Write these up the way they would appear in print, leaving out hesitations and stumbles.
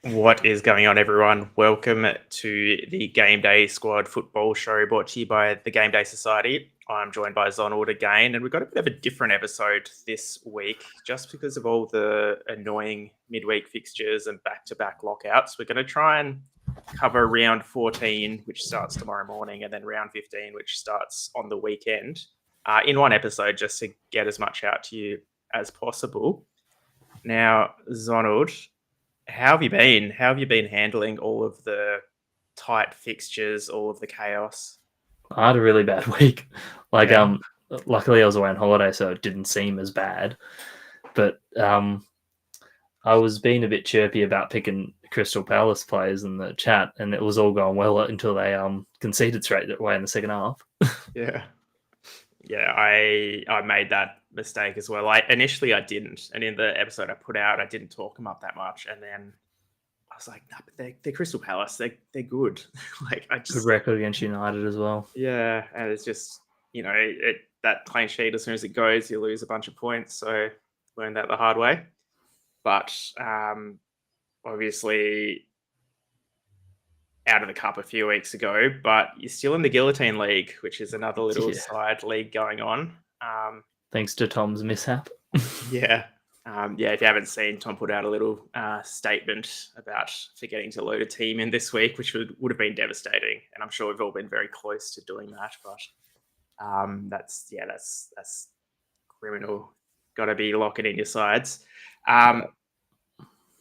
What is going on, everyone? Welcome to the GameDay Squad Football show brought to you by the GameDay Society. I'm joined by Zonald again, and we've got a bit of a different episode this week just because of all the annoying midweek fixtures and back-to-back lockouts. We're going to try and cover round 14, which starts tomorrow morning, and then round 15, which starts on the weekend, in one episode just to get as much out to you as possible. Now, Zonald, how have you been? How have you been handling all of the tight fixtures, all of the chaos? I had a really bad week. Yeah. Luckily I was away on holiday, so it didn't seem as bad. But I was being a bit chirpy about picking Crystal Palace players in the chat, and it was all going well until they conceded straight away in the second half. Yeah. Yeah, I made that mistake as well. Initially I didn't, and in the episode I put out, I didn't talk them up that much, and then I was like, no, but they're Crystal Palace. They're good. Good record against United as well. Yeah, and it's just that clean sheet, as soon as it goes, you lose a bunch of points. So learned that the hard way. But obviously out of the cup a few weeks ago, but you're still in the Guillotine League, which is another little side league going on. Thanks to Tom's mishap. Yeah. If you haven't seen, Tom put out a little statement about forgetting to load a team in this week, which would have been devastating. And I'm sure we've all been very close to doing that. But that's criminal. Got to be locking in your sides. I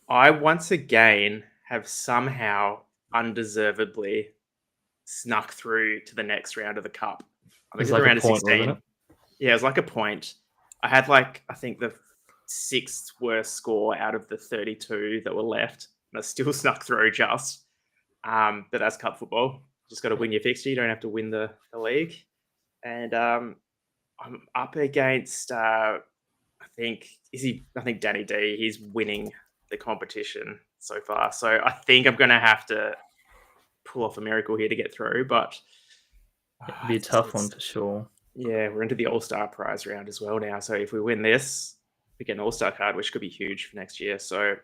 once again have somehow undeservedly snuck through to the next round of the cup. I think it was like a point, 16. wasn't it? Yeah, it was like a point. I had I think the 6th worst score out of the 32 that were left, and I still snuck through just. But that's cup football. Just got to win your fixture. You don't have to win the league. And I'm up against I think Danny D. He's winning the competition so far. So I think I'm going to have to pull off a miracle here to get through. But it'd be a tough one for sure. Yeah, we're into the All-Star prize round as well now. So if we win this, we get an All-Star card, which could be huge for next year. So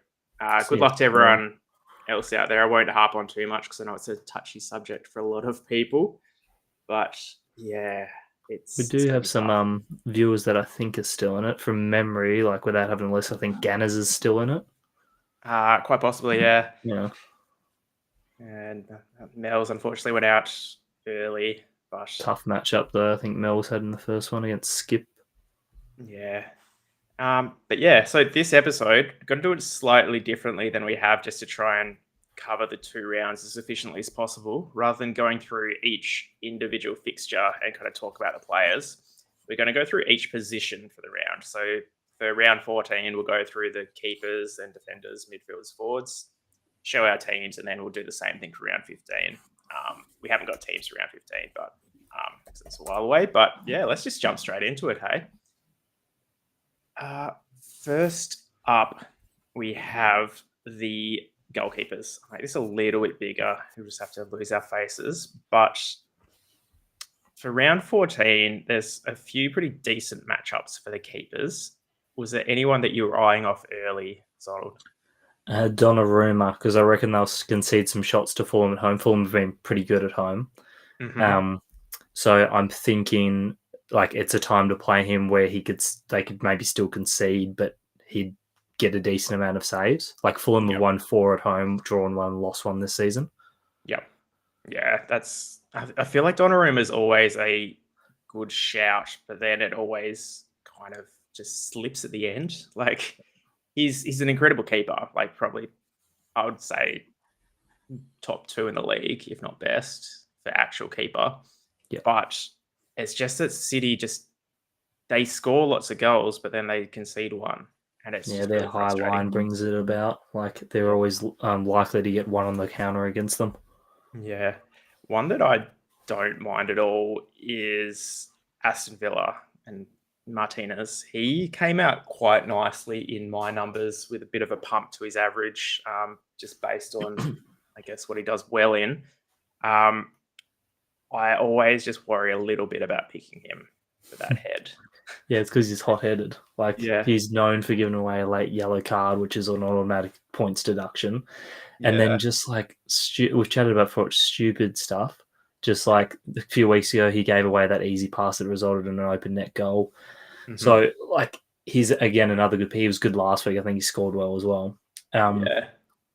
good luck to everyone else out there. I won't harp on too much because I know it's a touchy subject for a lot of people. But yeah, we do have some viewers that I think are still in it. From memory, without having a list, I think Ganners is still in it. Quite possibly, yeah. Yeah. And Mel's unfortunately went out early. But tough matchup though. I think Mel's had in the first one against Skip. Yeah. But yeah, so this episode, we're going to do it slightly differently than we have, just to try and cover the 2 rounds as efficiently as possible, rather than going through each individual fixture and kind of talk about the players. We're going to go through each position for the round. So for round 14, we'll go through the keepers and defenders, midfielders, forwards, show our teams, and then we'll do the same thing for round 15. We haven't got teams for round 15, but it's a while away. But yeah, let's just jump straight into it, hey? First up, we have the goalkeepers. I'll make this a little bit bigger. We'll just have to lose our faces. But for round 14, there's a few pretty decent matchups for the keepers. Was there anyone that you were eyeing off early, Zonald? Donnarumma, because I reckon they'll concede some shots to Fulham at home. Fulham have been pretty good at home. Mm-hmm. So I'm thinking it's a time to play him where they could maybe still concede, but he'd get a decent amount of saves. Fulham have won 4 at home, drawn 1, lost 1 this season. Yep. Yeah, I feel like Donnarumma is always a good shout, but then it always kind of just slips at the end. He's an incredible keeper. Probably, I would say, top 2 in the league, if not best, for actual keeper. Yeah. But it's just that City they score lots of goals, but then they concede 1. And it's their really high line brings it about. They're always likely to get 1 on the counter against them. Yeah. One that I don't mind at all is Aston Villa and Martinez. He came out quite nicely in my numbers with a bit of a pump to his average, just based on, I guess, what he does well in. I always just worry a little bit about picking him for that head. Yeah, it's because he's hot-headed. Like, Yeah, he's known for giving away a late yellow card, which is an automatic points deduction. And yeah, then just like, we've chatted about before, stupid stuff. Just like a few weeks ago, he gave away that easy pass that resulted in an open net goal. hmm So, like, he's, again, another good, he was good last week. I think he scored well as well. yeah.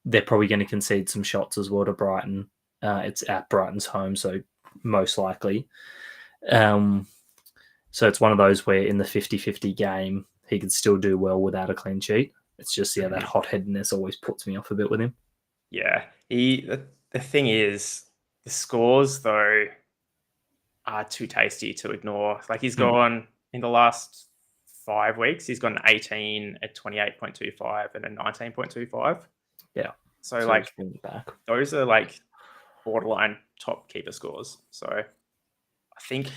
They're probably going to concede some shots as well to Brighton. It's at Brighton's home, so most likely. So it's one of those where in the 50-50 game, he could still do well without a clean sheet. It's just, yeah, that Mhm. hot-headedness always puts me off a bit with him. Yeah. The thing is, the scores though are too tasty to ignore. Like he's Mm, gone in the last 5 weeks, he's got an 18, a 28.25, and a 19.25. yeah. So So like just bring it back. those are like borderline top keeper scores. So I think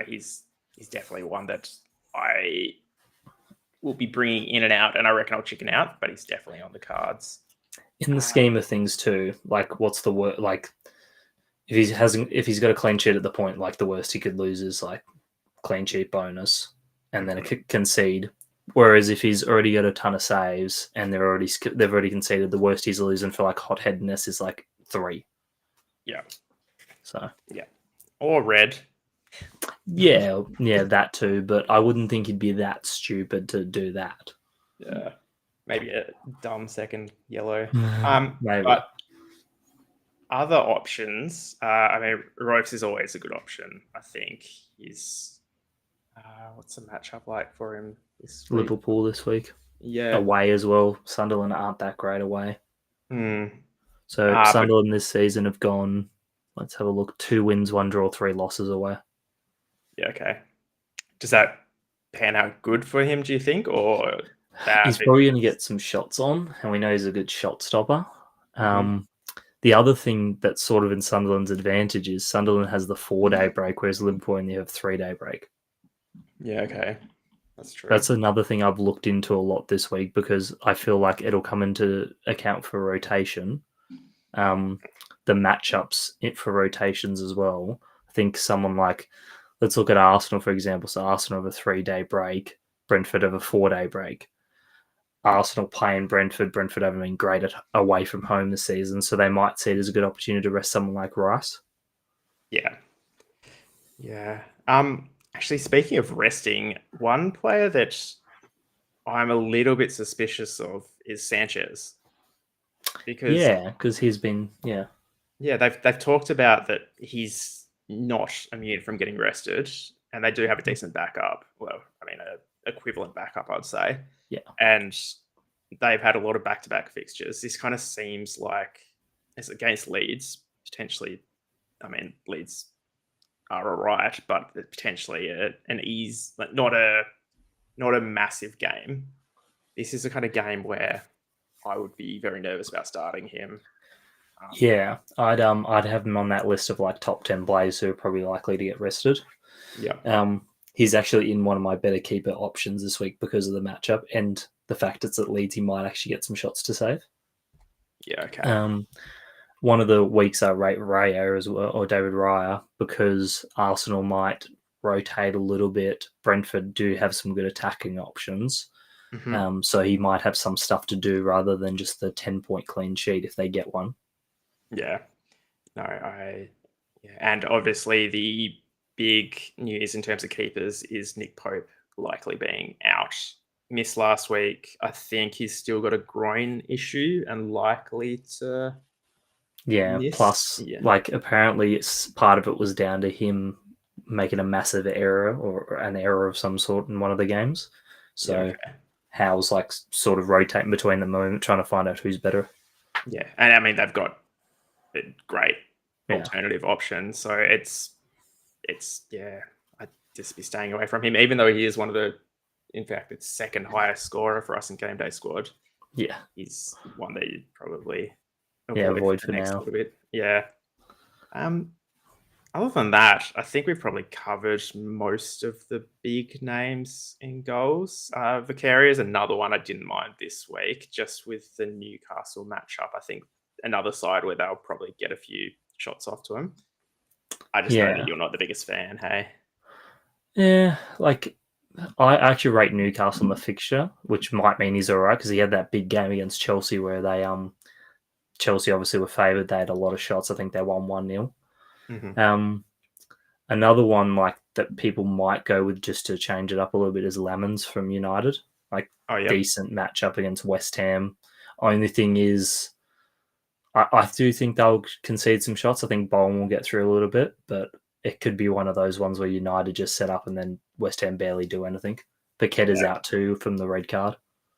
he's definitely one that I will be bringing in and out, and I reckon I'll chicken out, but he's definitely on the cards. In the Um, scheme of things, too, like, what's the word? Like, if he's got a clean sheet at the point, like the worst he could lose is like clean sheet bonus, and then a mhm. concede. Whereas if he's already got a ton of saves and they've already conceded, the worst he's losing for like hot headedness is like 3. Yeah, So yeah, or red. yeah, that too. But I wouldn't think he'd be that stupid to do that. Yeah, maybe a dumb second yellow. Maybe But other options. I mean, Ropes is always a good option. I think he's. What's the matchup like for him this week? Liverpool this week Yeah. away as well. Sunderland aren't that great away. Hmm. So But Sunderland this season have gone. Let's have a look. 2 wins, 1 draw, 3 losses away. yeah, okay. Does that pan out good for him? Do you think, or bad? He's probably going to get some shots on, and we know he's a good shot stopper. Mm-hmm. The other thing that's sort of in Sunderland's advantage is Sunderland has the 4-day break, whereas Liverpool only have 3-day break. Yeah, okay, that's true. That's another thing I've looked into a lot this week because I feel like it'll come into account for rotation. The matchups for rotations as well. I think someone like, let's look at Arsenal, for example. So Arsenal have a 3-day break, Brentford have a 4-day break. Arsenal playing Brentford. Brentford haven't been great away from home this season, so they might see it as a good opportunity to rest someone like Rice. Yeah, yeah. Actually, speaking of resting, one player that I'm a little bit suspicious of is Sanchez because Yeah, because he's been, yeah. yeah, they've talked about that he's not immune from getting rested, and they do have a decent backup. Well, I mean, a equivalent backup, I'd say. Yeah. And they've had a lot of back-to-back fixtures. This kind of seems like it's against Leeds potentially. I mean, Leeds are all right, but potentially an ease, like not a massive game. This is the kind of game where I would be very nervous about starting him. Yeah, I'd have him on that list of like top 10 players who are probably likely to get rested. Yeah, He's actually in one of my better keeper options this week because of the matchup and the fact it's at Leeds. He might actually get some shots to save. yeah, okay, One of the weeks I rate Raya as well, or David Raya, because Arsenal might rotate a little bit. Brentford do have some good attacking options. hmm So he might have some stuff to do rather than just the 10-point clean sheet if they get one. yeah. No, yeah. And obviously the big news in terms of keepers is Nick Pope likely being out. Missed last week. I think he's still got a groin issue and likely to Yeah, miss. plus, Yeah. like, apparently it's part of it was down to him making a massive error or an error of some sort in one of the games. Yeah. So Okay. Howe's like sort of rotating between the moment, trying to find out who's better. Yeah. And I mean, they've got a great Yeah. alternative option. So yeah, I'd just be staying away from him, even though he is one of the, in fact, it's second highest scorer for us in Game Day Squad. Yeah. He's one that you'd probably Yeah, avoid for avoid the for next now. little bit. Yeah. Um, Other than that, I think we've probably covered most of the big names in goals. Vicaria is another one I didn't mind this week, just with the Newcastle matchup. I think another side where they'll probably get a few shots off to him. I just know that Yeah. you're not the biggest fan, hey? Yeah, like I actually rate Newcastle in the fixture, which might mean he's all right because he had that big game against Chelsea where they Chelsea obviously were favoured. They had a lot of shots. I think they won 1-0. Another one like that people might go with just to change it up a little bit is Lemons from United. Like decent matchup against West Ham. Only thing is, I do think they'll concede some shots. I think Bolton will get through a little bit, but it could be one of those ones where United just set up and then West Ham barely do anything. Paqueta's out too from the red card.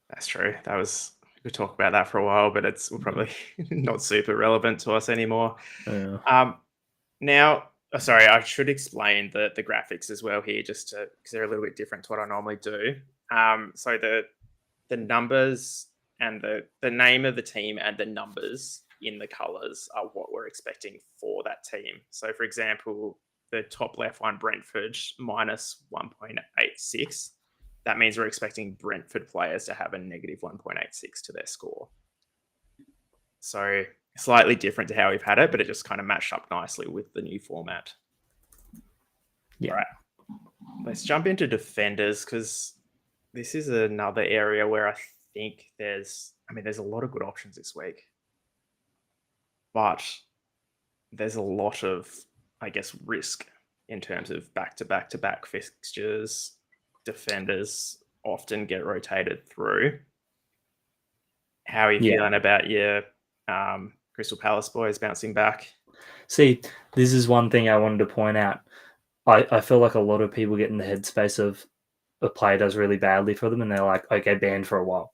That's true. We could talk about that for a while, but it's probably not super relevant to us anymore. Yeah. Now, sorry, I should explain the graphics as well here, just because they're a little bit different to what I normally do. So the numbers and the name of the team and the numbers in the colours are what we're expecting for that team. So, for example, the top left one, Brentford, minus 1.86. That means we're expecting Brentford players to have a negative 1.86 to their score. So slightly different to how we've had it, but it just kind of matched up nicely with the new format. Yeah. All right. Let's jump into defenders because this is another area where I think there's a lot of good options this week. But there's a lot of, I guess, risk in terms of back-to-back-to-back fixtures. Defenders often get rotated through. How are you feeling about your Crystal Palace boys bouncing back? See, this is one thing I wanted to point out. I feel like a lot of people get in the headspace of a player does really badly for them and they're like, okay, banned for a while.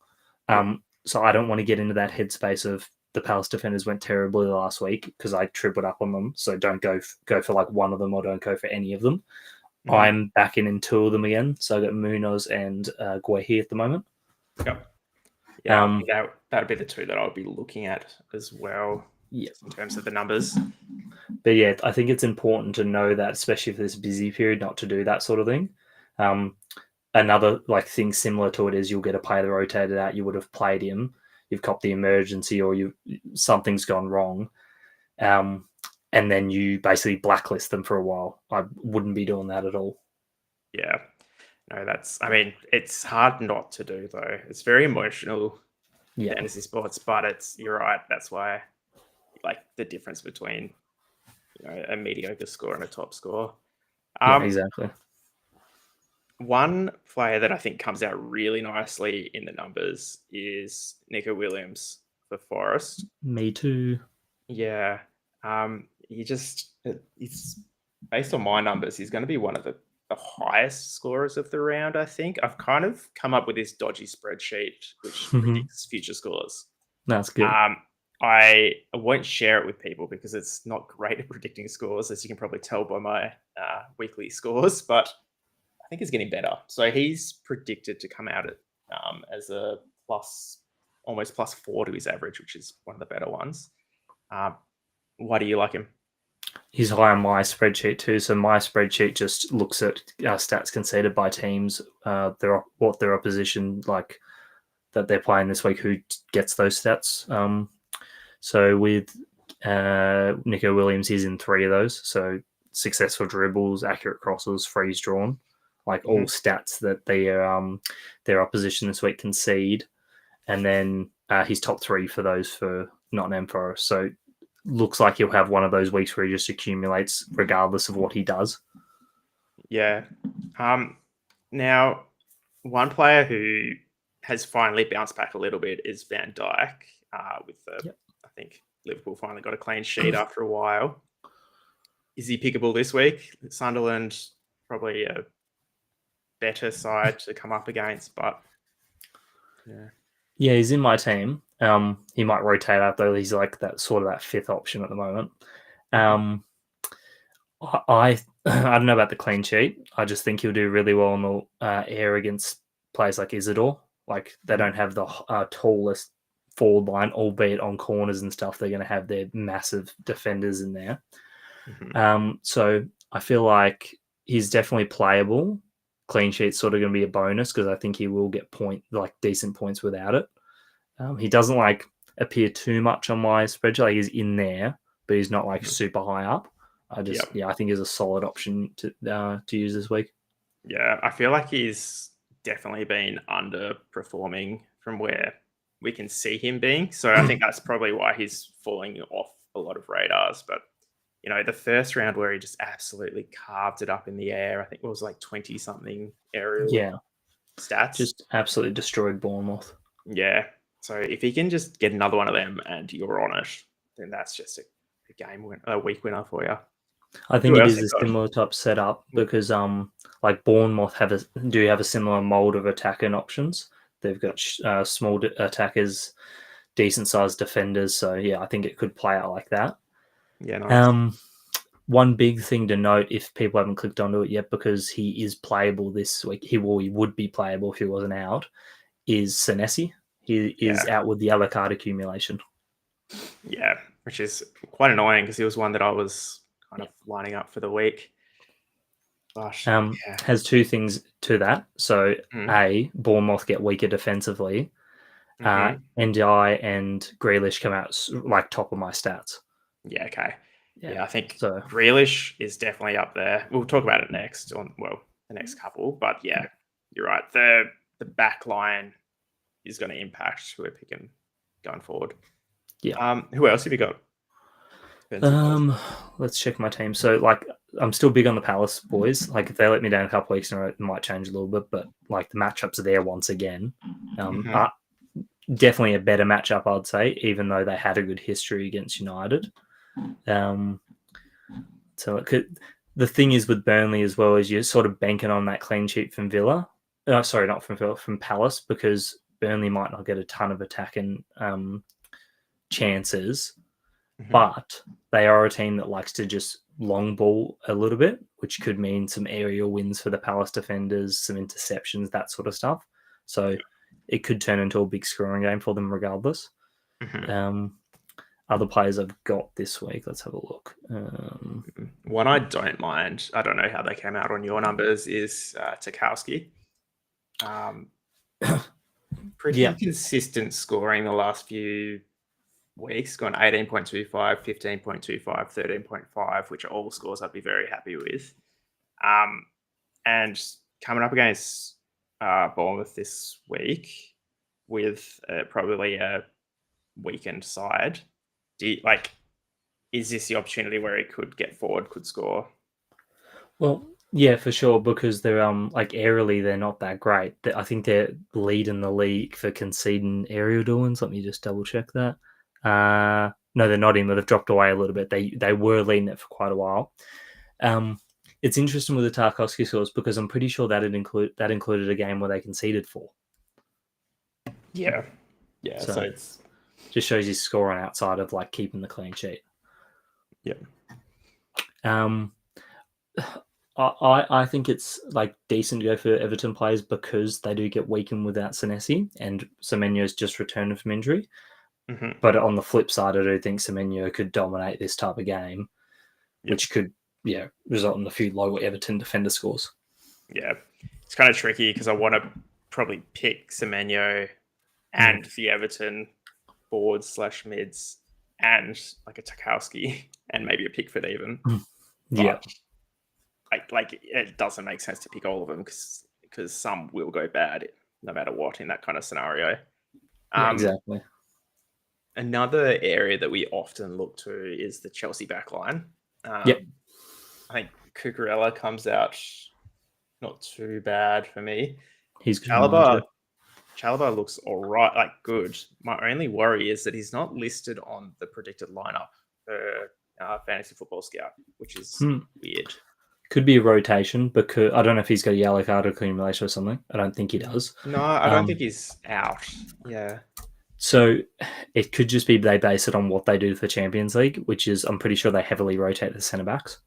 So I don't want to get into that headspace of the Palace defenders went terribly last week because I tripled up on them. So don't go for like one of them or don't go for any of them. I'm backing in two of them again. So I got Munoz and Guehi at the moment. Yep. Yeah, that would be the two that I would be looking at as well. Yeah, in terms of the numbers. But yeah, I think it's important to know that, especially for this busy period, not to do that sort of thing. Another thing similar to it is you'll get a player that rotated out. You would have played him. You've copped the emergency, or something's gone wrong, and then you basically blacklist them for a while. I wouldn't be doing that at all. Yeah, no, it's hard not to do though. It's very emotional, fantasy sports, but you're right. That's why, the difference between a mediocre score and a top score. Exactly. One player that I think comes out really nicely in the numbers is Nico Williams for Forest. Me too. Yeah. He's based on my numbers, he's going to be one of the highest scorers of the round, I think. I've kind of come up with this dodgy spreadsheet which predicts future scores. That's good. I won't share it with people because it's not great at predicting scores, as you can probably tell by my weekly scores, but I think it's getting better. So he's predicted to come out at as a almost +4 to his average, which is one of the better ones. Why do you like him? He's high on my spreadsheet too. So my spreadsheet just looks at stats conceded by teams, what their opposition that they're playing this week, who gets those stats. So with Nico Williams, he's in 3 of those. So successful dribbles, accurate crosses, frees drawn, all stats that their opposition this week concede. And then he's top 3 for those for Nottingham Forest. So looks like he'll have one of those weeks where he just accumulates regardless of what he does. Yeah. Now, one player who has finally bounced back a little bit is Van Dijk with I think Liverpool finally got a clean sheet after a while. Is he pickable this week? Sunderland, probably a better side to come up against, but yeah, he's in my team. He might rotate out though. He's that sort of that 5th option at the moment. I don't know about the clean sheet. I just think he'll do really well on the air against players like Isidore. They don't have the tallest forward line, albeit on corners and stuff. They're going to have their massive defenders in there. So I feel like he's definitely playable. Clean sheet's sort of going to be a bonus because I think he will get decent points without it. He doesn't appear too much on my spreadsheet. He's in there, but he's not super high up. I think he's a solid option to use this week. Yeah, I feel like he's definitely been underperforming from where we can see him being. So I think that's probably why he's falling off a lot of radars. But the first round where he just absolutely carved it up in the air, I think it was like 20 something aerial Yeah, stats. just absolutely destroyed Bournemouth. Yeah. So if he can just get another one of them and you're on it, then that's just a week winner for you. I think Who it else is you a got? similar type setup because like Bournemouth do have a similar mold of attacking options. They've got small attackers, decent sized defenders. So yeah, I think it could play out like that. Yeah, nice. One big thing to note, if people haven't clicked onto it yet, because he is playable this week, he would be playable if he wasn't out, is Senesi. He is Yeah. out with the yellow card accumulation. Yeah, which is quite annoying because he was one that I was kind of lining up for the week. Gosh, yeah. Has two things to that. So, Mm. A, Bournemouth get weaker defensively. Mm-hmm. NDI and Grealish come out like top of my stats. Yeah, okay. Yeah. Yeah, I think So, Grealish is definitely up there. We'll talk about it next the next couple. But yeah, you're right. The back line is going to impact who we're picking going forward. yeah. Who else have you got? Let's check my team. So, like, I'm still big on the Palace boys. Like, if they let me down a couple weeks in a row, it might change a little bit. But like, the matchups are there once again. Mhm. Definitely a better matchup, I'd say, even though they had a good history against United. So the thing is with Burnley as well is you're sort of banking on that clean sheet from Villa. Sorry, not from Villa, from Palace, because Burnley might not get a ton of attacking chances, Mhm. but they are a team that likes to just long ball a little bit, which could mean some aerial wins for the Palace defenders, some interceptions, that sort of stuff. So it could turn into a big scoring game for them regardless. Mhm. Other players I've got this week, let's have a look. One I don't mind, I don't know how they came out on your numbers, is Tarkowski. Pretty Yeah, consistent scoring the last few weeks, gone 18.25, 15.25, 13.5, which are all scores I'd be very happy with. And coming up against Bournemouth this week with probably a weakened side, is this the opportunity where he could get forward, could score? well, yeah, for sure, because they're like aerially they're not that great. I think they're leading the league for conceding aerial duels. Let me just double check that. No, they're not in, but they've dropped away a little bit. They were leading it for quite a while. It's interesting with the Tarkovsky scores because I'm pretty sure that included a game where they conceded 4. Yeah. Yeah. So So it's, just shows he's scoring outside of like keeping the clean sheet. yeah. I think it's like decent to go for Everton players because they do get weakened without Senesi, and Semenyo's just returned from injury. Mm-hmm. But on the flip side, I do think Semenyo could dominate this type of game, Yep. which could result in a few lower Everton defender scores. Yeah. It's kind of tricky because I want to probably pick Semenyo and the Everton forwards/mids and like a Tarkowski and maybe a Pickford even. Yeah, Like it doesn't make sense to pick all of them because some will go bad no matter what in that kind of scenario. yeah, Um, exactly. Another area that we often look to is the Chelsea backline. Yep, I think Cucurella comes out not too bad for me. he's good in mine too. Chalobah looks all right, like good. My only worry is that he's not listed on the predicted lineup for Fantasy Football Scout, which is weird. Could be a rotation because I don't know if he's got a yellow card accumulation or something. I don't think he does. No, I don't think he's out. Yeah. So it could just be they base it on what they do for Champions League, which is I'm pretty sure they heavily rotate the centre backs.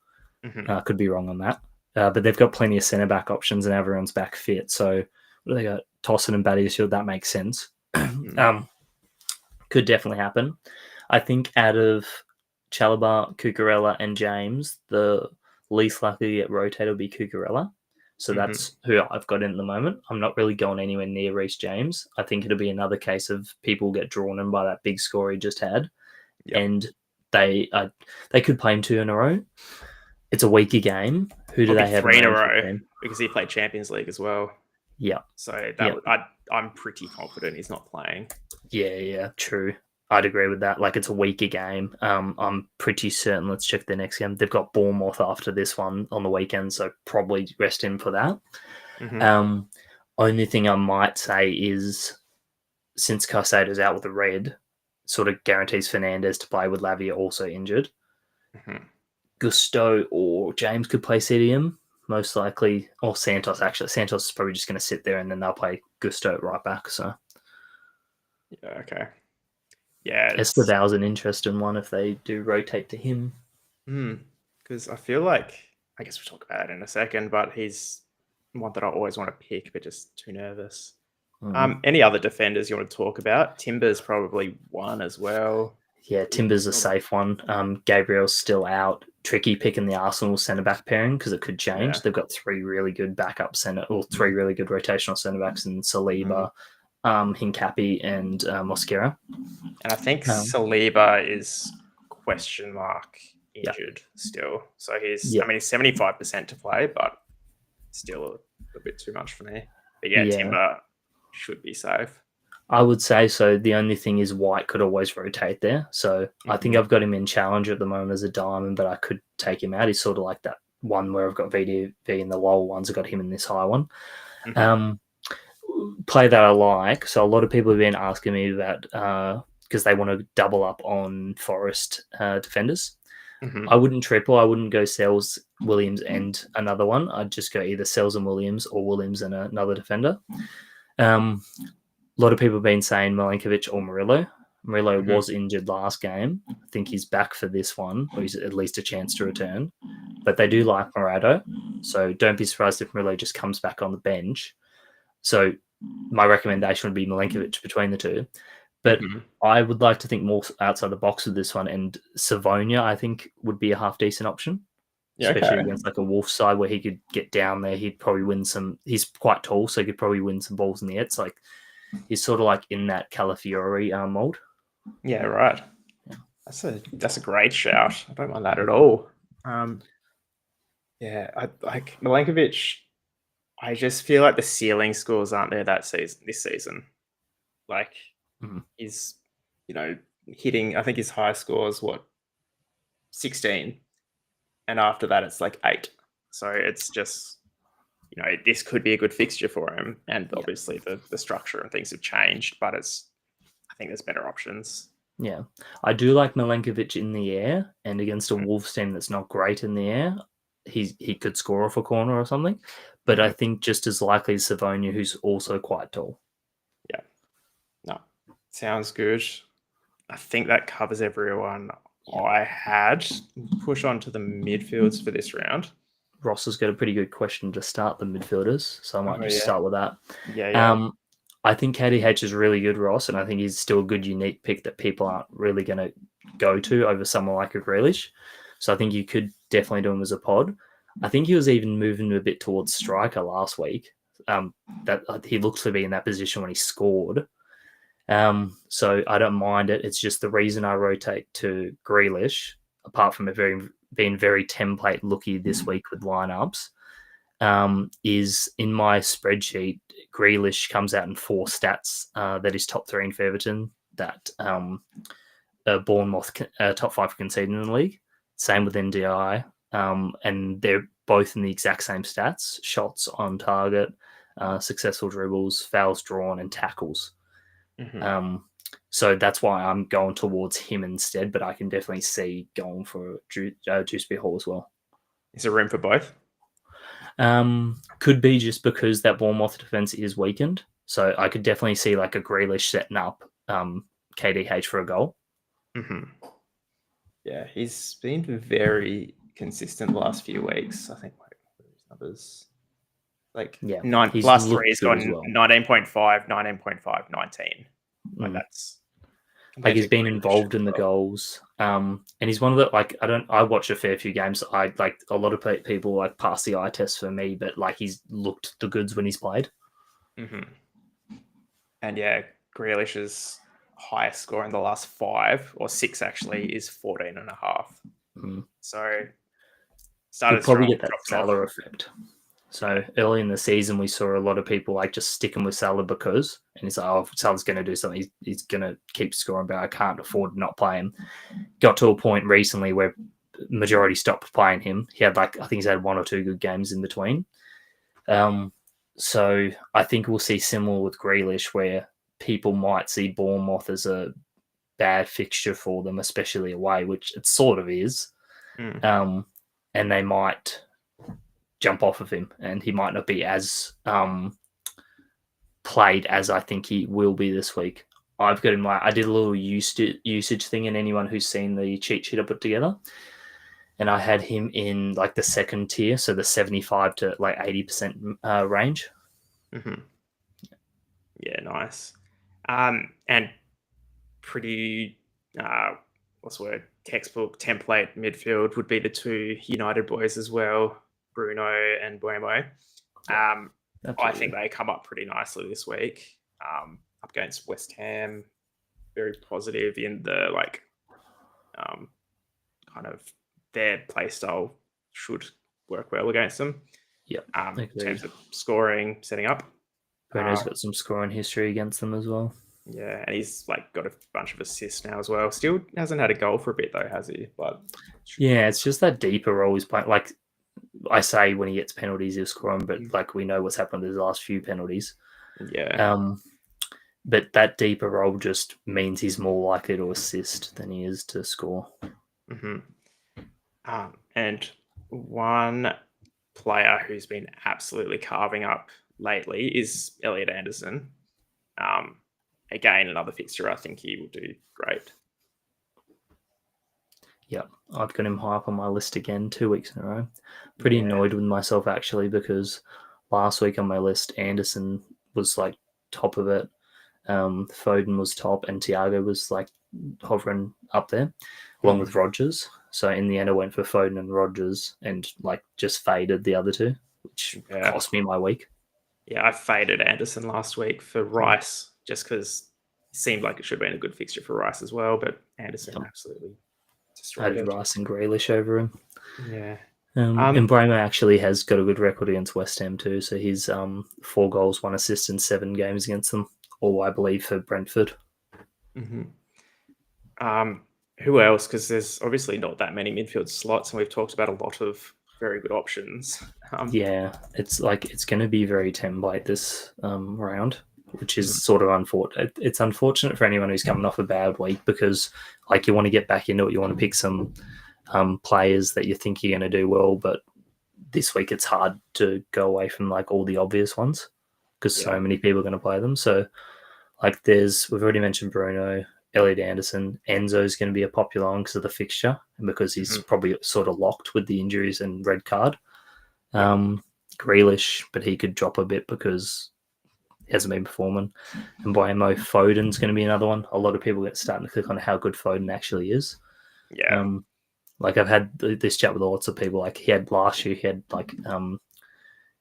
Mm-hmm. Could be wrong on that. But they've got plenty of centre back options and everyone's back fit. So what do they got? Tossin and Battiesfield, that makes sense. Could definitely happen. I think out of Chalobah, Cucurella, and James, the least likely to get rotated will be Cucurella. So that's who I've got in at the moment. I'm not really going anywhere near Reece James. I think it'll be another case of people get drawn in by that big score he just had, Yep. and they could play him 2 in a row. It's a weaker game. Who do It'll be they have in 3 in a range row between? because he played Champions League as well. Yeah. So Yeah. I'm pretty confident he's not playing. Yeah, true. I'd agree with that. Like, it's a weaker game. I'm pretty certain. Let's check the next game. They've got Bournemouth after this one on the weekend, so probably rest him for that. Mm-hmm. Only thing I might say is, since Caicedo's out with the red, sort of guarantees Fernandez to play with Lavia also injured. Mm-hmm. Gusto or James could play CDM, most likely, or Santos, actually. Santos is probably just going to sit there, and then they'll play Gusto right back. So, yeah, okay. Yeah, Esteval's an interesting one if they do rotate to him. because I feel like, I guess we'll talk about it in a second, but he's one that I always want to pick, but just too nervous. Any other defenders you want to talk about? Timber's probably one as well. Yeah, Timber's a safe one. Gabriel's still out. Tricky picking the Arsenal centre-back pairing because it could change. Yeah. They've got 3 really good backup centre, or 3 really good rotational centre-backs in Saliba, Hincapi, and Mosquera. And I think Saliba is question mark injured still. So he's 75% to play, but still a bit too much for me. But yeah, Timber should be safe. I would say so. The only thing is White could always rotate there. So I think I've got him in challenge at the moment as a diamond, but I could take him out. He's sort of like that one where I've got VDV in the lower ones. I've got him in this high one. Play that I like. So a lot of people have been asking me about because they want to double up on Forest defenders. I wouldn't triple. I wouldn't go Sells, Williams, and another one. I'd just go either Sells and Williams or Williams and another defender. A lot of people have been saying Milinkovic or Murillo. Murillo was injured last game. I think he's back for this one, or he's at least a chance to return. But they do like Morado, so don't be surprised if Murillo just comes back on the bench. So my recommendation would be Milinkovic between the two. But I would like to think more outside the box with this one, and Savonia, I think, would be a half-decent option. Especially against like a Wolf side where he could get down there. He'd probably win some... He's quite tall, so he could probably win some balls in the air. It's like... He's sort of like in that Calafiori mold. Yeah, right. Yeah. That's a great shout. I don't mind that at all. Yeah, I like Milinkovic. I just feel like the ceiling scores aren't there this season. Like he's, hitting. I think his high score is 16, and after that it's like 8. So it's just. This could be a good fixture for him. And obviously the structure and things have changed, but I think there's better options. Yeah. I do like Milinkovic in the air, and against a Wolves team that's not great in the air, he could score off a corner or something. But I think just as likely as Savonia, who's also quite tall. Yeah. No, sounds good. I think that covers everyone I had. Push on to the midfields for this round. Ross has got a pretty good question to start the midfielders, so I might just start with that. Yeah. I think KDH is really good, Ross, and I think he's still a good, unique pick that people aren't really going to go to over someone like a Grealish. So I think you could definitely do him as a pod. I think he was even moving a bit towards striker last week. That he looked to be in that position when he scored. So I don't mind it. It's just the reason I rotate to Grealish, apart from being very template looky this week with lineups, is in my spreadsheet, Grealish comes out in 4 stats that is top 3 in for Everton, that Bournemouth top 5 conceding in the league. Same with NDI. And they're both in the exact same stats: shots on target, successful dribbles, fouls drawn, and tackles. So that's why I'm going towards him instead, but I can definitely see going for Dewsbury Hall as well. Is there room for both? Could be just because that Bournemouth defense is weakened. So I could definitely see like a Grealish setting up KDH for a goal. Yeah, he's been very consistent the last few weeks. I think his numbers. Last 3 he's gone 19.5, 19.5, 19. Like that's like he's been involved in the goals. And he's one of the I watch a fair few games. I like a lot of people like pass the eye test for me, but like he's looked the goods when he's played. And yeah, Grealish's highest score in the last 5 or 6 actually is 14.5. So Started probably strong, get that dropped Salah off. effect. So early in the season, we saw a lot of people like just sticking with Salah and he's like, oh, if Salah's going to do something, he's going to keep scoring, but I can't afford to not play him. Got to a point recently where majority stopped playing him. He had I think he's had 1 or 2 good games in between. So I think we'll see similar with Grealish, where people might see Bournemouth as a bad fixture for them, especially away, which it sort of is. And they might jump off of him, and he might not be as played as I think he will be this week. I've got him I did a little usage thing, and anyone who's seen the cheat sheet I put together, and I had him in the second tier, so the 75 to 80% range. Yeah, nice. And pretty what's the word? Textbook template midfield would be the 2 United boys as well, Bruno and Buemo. I think they come up pretty nicely this week. Up against West Ham, very positive in the kind of their play style should work well against them. Yeah, in terms of scoring, setting up. Bruno's got some scoring history against them as well. Yeah, and he's got a bunch of assists now as well. Still hasn't had a goal for a bit though, has he? But yeah, it's just that deeper role he's playing. I say, when he gets penalties, he'll score them, but we know what's happened with his last few penalties. Yeah. But that deeper role just means he's more likely to assist than he is to score. And one player who's been absolutely carving up lately is Elliot Anderson. Again, another fixture. I think he will do great. Yeah, I've got him high up on my list again 2 weeks in a row. Pretty annoyed with myself, actually, because last week on my list, Anderson was top of it. Foden was top, and Thiago was hovering up there, along with Rodgers. So in the end, I went for Foden and Rodgers, and just faded the other 2, which cost me my week. Yeah, I faded Anderson last week for Rice, just because it seemed like it should have been a good fixture for Rice as well, but Anderson absolutely destroyed it. Rice and Grealish over him. Yeah. And Brahma actually has got a good record against West Ham too, so he's 4 goals, 1 assist in 7 games against them, all I believe for Brentford. Who else? Because there's obviously not that many midfield slots, and we've talked about a lot of very good options. Yeah, it's going to be very template this round, which is sort of unfortunate. It's unfortunate for anyone who's coming off a bad week, because you want to get back into it. You want to pick some players that you think you're going to do well, but this week it's hard to go away from all the obvious ones, because so many people are going to play them. So we've already mentioned Bruno, Elliot Anderson. Enzo's going to be a popular one because of the fixture, and because he's probably sort of locked with the injuries and red card. Grealish, but he could drop a bit because he hasn't been performing. And Buemo, Foden's going to be another one. A lot of people get starting to click on how good Foden actually is. Yeah. I've had this chat with lots of people. He had last year, he had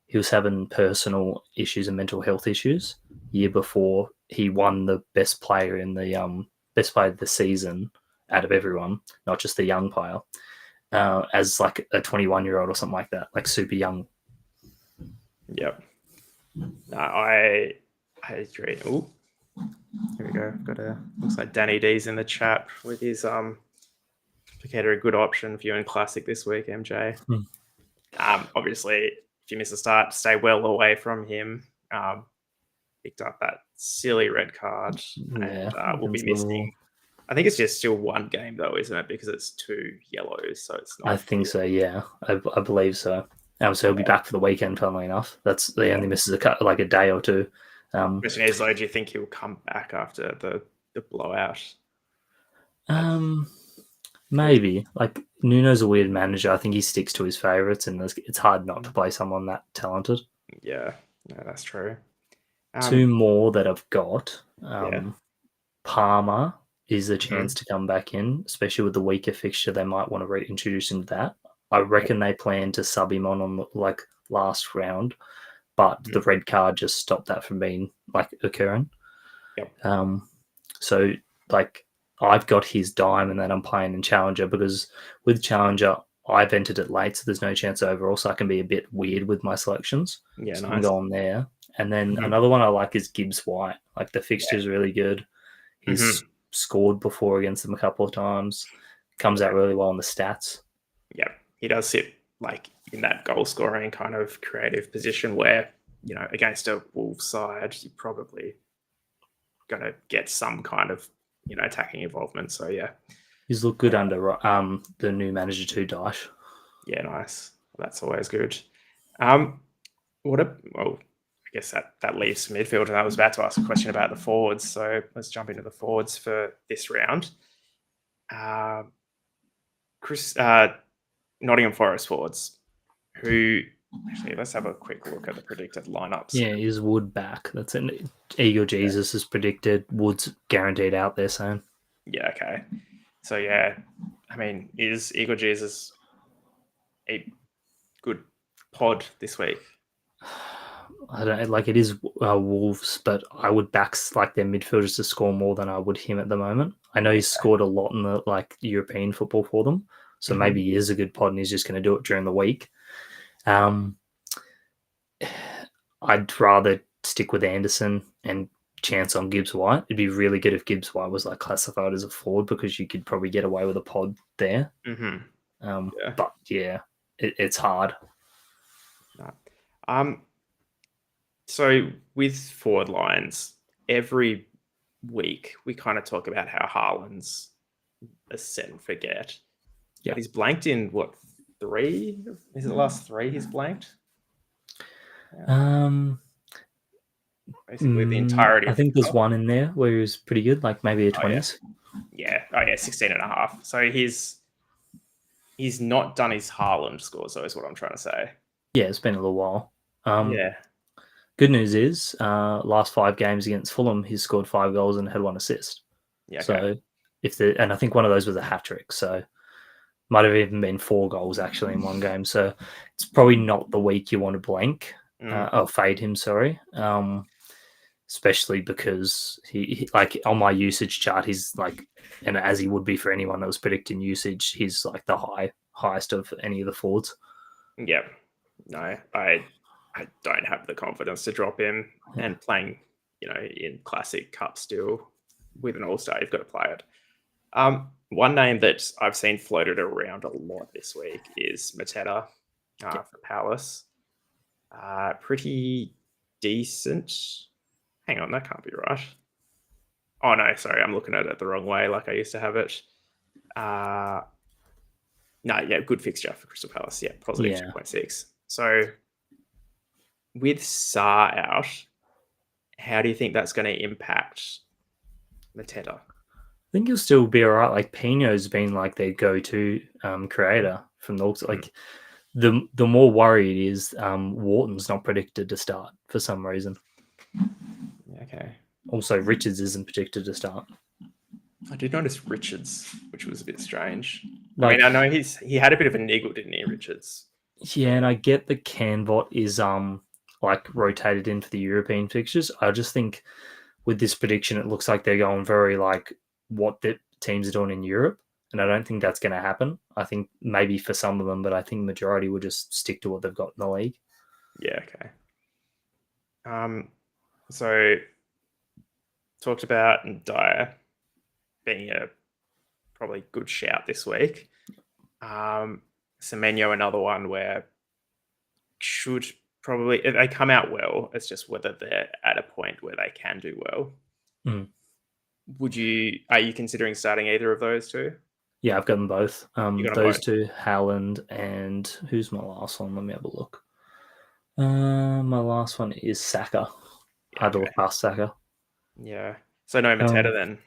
he was having personal issues and mental health issues. Year before, he won the best player in the best player of the season out of everyone, not just the young player, as a 21-year-old or something like that, super young. Yep. No, I agree. Oh, here we go. Looks like Danny D's in the chat with his Piquet, a good option for you in Classic this week, MJ. Obviously, if you miss a start, stay well away from him. Picked up that silly red card, and we'll be missing. I think it's just still 1 game though, isn't it? Because it's 2 yellows, so it's not. I think so. Yeah, I believe so. So he'll be back for the weekend. Funnily enough, that's the only misses a day or 2. Question is, though, do you think he'll come back after the blowout? Maybe. Nuno's a weird manager. I think he sticks to his favourites, and it's hard not to play someone that talented. Yeah, no, that's true. 2 more that I've got. Palmer is a chance to come back in, especially with the weaker fixture. They might want to reintroduce him to that. I reckon they plan to sub him on the last round, but the red card just stopped that from being occurring. Yep. So I've got his diamond that I'm playing in Challenger, because with Challenger I've entered it late, so there's no chance overall, so I can be a bit weird with my selections. Yeah, so nice. I'm going there. And then another one I like is Gibbs White. Like the fixture is really good. He's scored before against them a couple of times. Comes out really well in the stats. Yeah, he does sit like in that goal scoring kind of creative position where, against a Wolves side, you're probably going to get some kind of, attacking involvement. So, yeah. He's looked good under the new manager too, Dyche. Yeah, nice. That's always good. I guess that leaves midfield, and I was about to ask a question about the forwards. So let's jump into the forwards for this round. Nottingham Forest forwards, who actually let's have a quick look at the predicted lineups. Yeah, is Wood back? That's an Eagle Jesus is predicted. Wood's guaranteed out there saying. Yeah, okay. So yeah, I mean, is Eagle Jesus a good pod this week? I don't like it is Wolves, but I would back like their midfielders to score more than I would him at the moment. I know he's scored a lot in the European football for them, so maybe he is a good pod and he's just going to do it during the week. I'd rather stick with Anderson and chance on Gibbs White. It'd be really good if Gibbs White was classified as a forward because you could probably get away with a pod there. But yeah, it's hard. So with forward lines, every week we kind of talk about how Haaland's a set and forget. Yeah, he's blanked in what 3? Is it the last 3 he's blanked? Basically the entirety. I think there's one in there where he was pretty good, like maybe a 20s. Yeah. 16.5. So he's not done his Haaland scores, though, is what I'm trying to say. Yeah, it's been a little while. Good news is, last 5 games against Fulham, he's scored 5 goals and had 1 assist. Yeah. So and I think one of those was a hat trick. So might have even been 4 goals actually in one game. So it's probably not the week you want to blank or fade him. Sorry. Especially because he on my usage chart, he's and as he would be for anyone that was predicting usage, he's the highest of any of the forwards. Yeah. No, I don't have the confidence to drop him, and playing, in Classic Cup still with an All-Star, you've got to play it. One name that I've seen floated around a lot this week is Mateta for Palace. Pretty decent. Hang on, that can't be right. Oh, no, sorry, I'm looking at it the wrong way like I used to have it. Good fixture for Crystal Palace. Yeah, positive 2.6. So with Sarr out, how do you think that's going to impact Mateta? I think he'll still be all right. Pino's been their go-to creator from the looks. The more worried is Wharton's not predicted to start for some reason. Okay. Also, Richards isn't predicted to start. I did notice Richards, which was a bit strange. I know he had a bit of a niggle, didn't he, Richards? Yeah, and I get the Canbot is rotated into the European fixtures. I just think with this prediction, it looks like they're going very what the teams are doing in Europe, and I don't think that's going to happen. I think maybe for some of them, but I think majority will just stick to what they've got in the league. Yeah, okay. So talked about Dyer being a probably good shout this week. Semenyo, another one where should probably, if they come out well, it's just whether they're at a point where they can do well. Are you considering starting either of those two? Yeah, I've got them both. Those two, Haaland, and who's my last one? Let me have a look. My last one is Saka. I had to look past Saka. Yeah. So no Mateta then?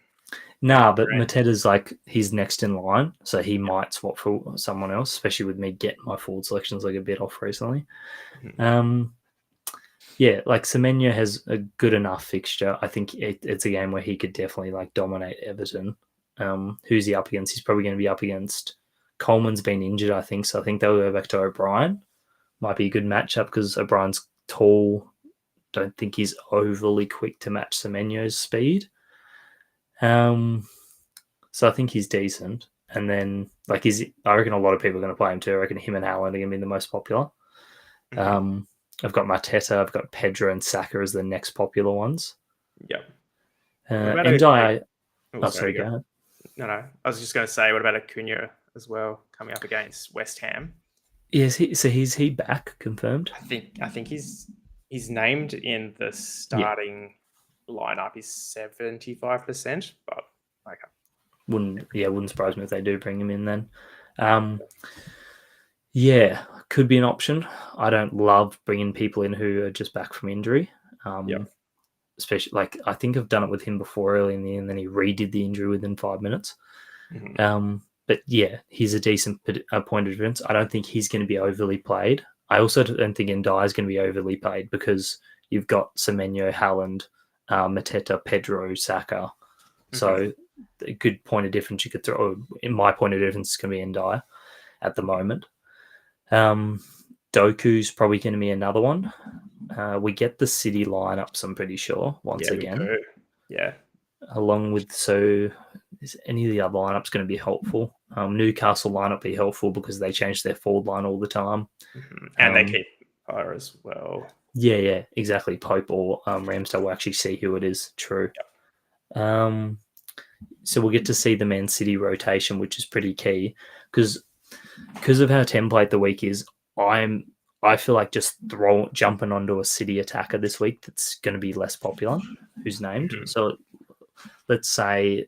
Nah, but Mateta's he's next in line, so he might swap for someone else, especially with me getting my forward selections a bit off recently. Semenyo has a good enough fixture. I think it's a game where he could definitely dominate Everton. Who's he up against? He's probably going to be up against Coleman's been injured, I think, so I think they'll go back to O'Brien. Might be a good matchup because O'Brien's tall. Don't think he's overly quick to match Semenyo's speed. So I think he's decent. And then, like, I reckon a lot of people are going to play him too. I reckon him and Haaland are going to be the most popular. I've got Mateta, I've got Pedro and Saka as the next popular ones. Yep. Ndiaye. Sorry, go ahead. No. I was just going to say, what about Acuna as well, coming up against West Ham? Is he back confirmed? I think he's named in the starting lineup. He's 75%, but okay. Wouldn't surprise me if they do bring him in then. Could be an option. I don't love bringing people in who are just back from injury. Especially, like, I think I've done it with him before early in the year, and then he redid the injury within 5 minutes. But yeah, he's a decent point of difference. I don't think he's going to be overly played. I also don't think Ndiaye is going to be overly played because you've got Semenyo, Haaland, Mateta, Pedro, Saka. So a good point of difference you could throw. In my point of difference, is going to be Ndiaye at the moment. Doku's probably going to be another one. We get the City lineups, I'm pretty sure, once again. We do. Yeah. Along with, is any of the other lineups going to be helpful? Newcastle lineup be helpful because they change their forward line all the time. And they keep fire as well. Yeah, exactly. Pope or Ramsdale will actually see who it is. True. Yep. So we'll get to see the Man City rotation, which is pretty key because of how template the week is. I feel like just jumping onto a City attacker this week that's going to be less popular, who's named. So let's say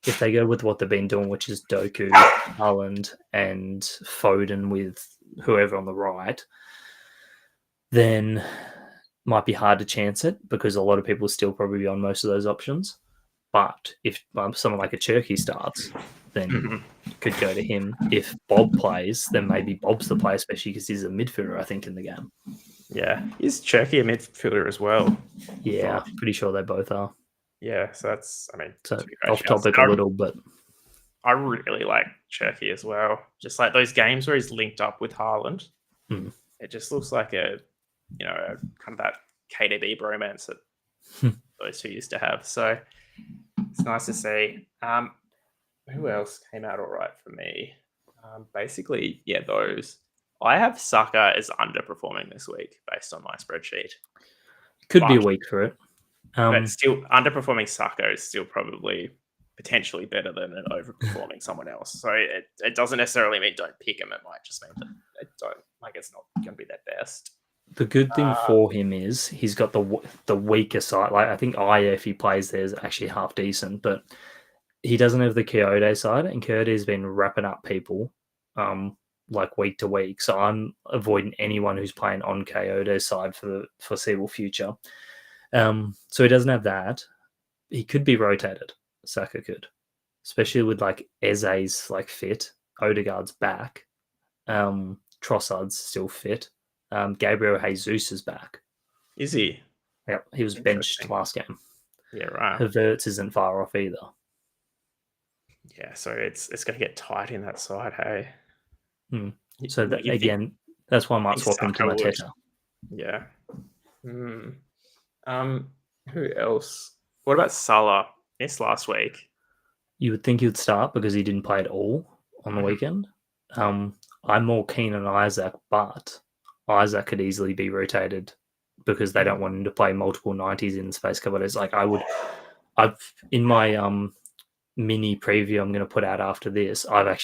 if they go with what they've been doing, which is Doku, Haaland, and Foden with whoever on the right, then might be hard to chance it because a lot of people still probably be on most of those options. But if someone like a Cherky starts, then could go to him. If Bob plays, then maybe Bob's the player, especially because he's a midfielder, I think, in the game. Yeah. Is Cherky a midfielder as well? Yeah, I'm pretty sure they both are. Yeah, so that's, off topic a little, but I really like Cherky as well. Just like those games where he's linked up with Haaland, it just looks like a kind of that KDB bromance that those two used to have. So it's nice to see. Who else came out all right for me? Basically, those. I have Saka as underperforming this week based on my spreadsheet. Could be a week for it. But still, underperforming Saka is still probably potentially better than an overperforming someone else. So it doesn't necessarily mean don't pick him. It might just mean that it's not going to be their best. The good thing for him is he's got the weaker side. Like, I think if he plays there, is actually half decent, but he doesn't have the Kyoto side, and Kyoto's been wrapping up people like week to week. So I'm avoiding anyone who's playing on Kyoto's side for the foreseeable future. So he doesn't have that. He could be rotated. Saka could, especially with like Eze's like fit. Odegaard's back. Trossard's still fit. Gabriel Jesus is back. Is he? Yep, he was benched last game. Yeah, right. Havertz isn't far off either. Yeah, so it's going to get tight in that side, hey? So that's why I might swap him to Mateta. Yeah. Who else? What about Salah? Missed last week. You would think he would start because he didn't play at all on the weekend. I'm more keen on Isaac, but Isaac could easily be rotated because they don't want him to play multiple 90s in the space couple of days. Like I've in my mini preview I'm going to put out after this, I've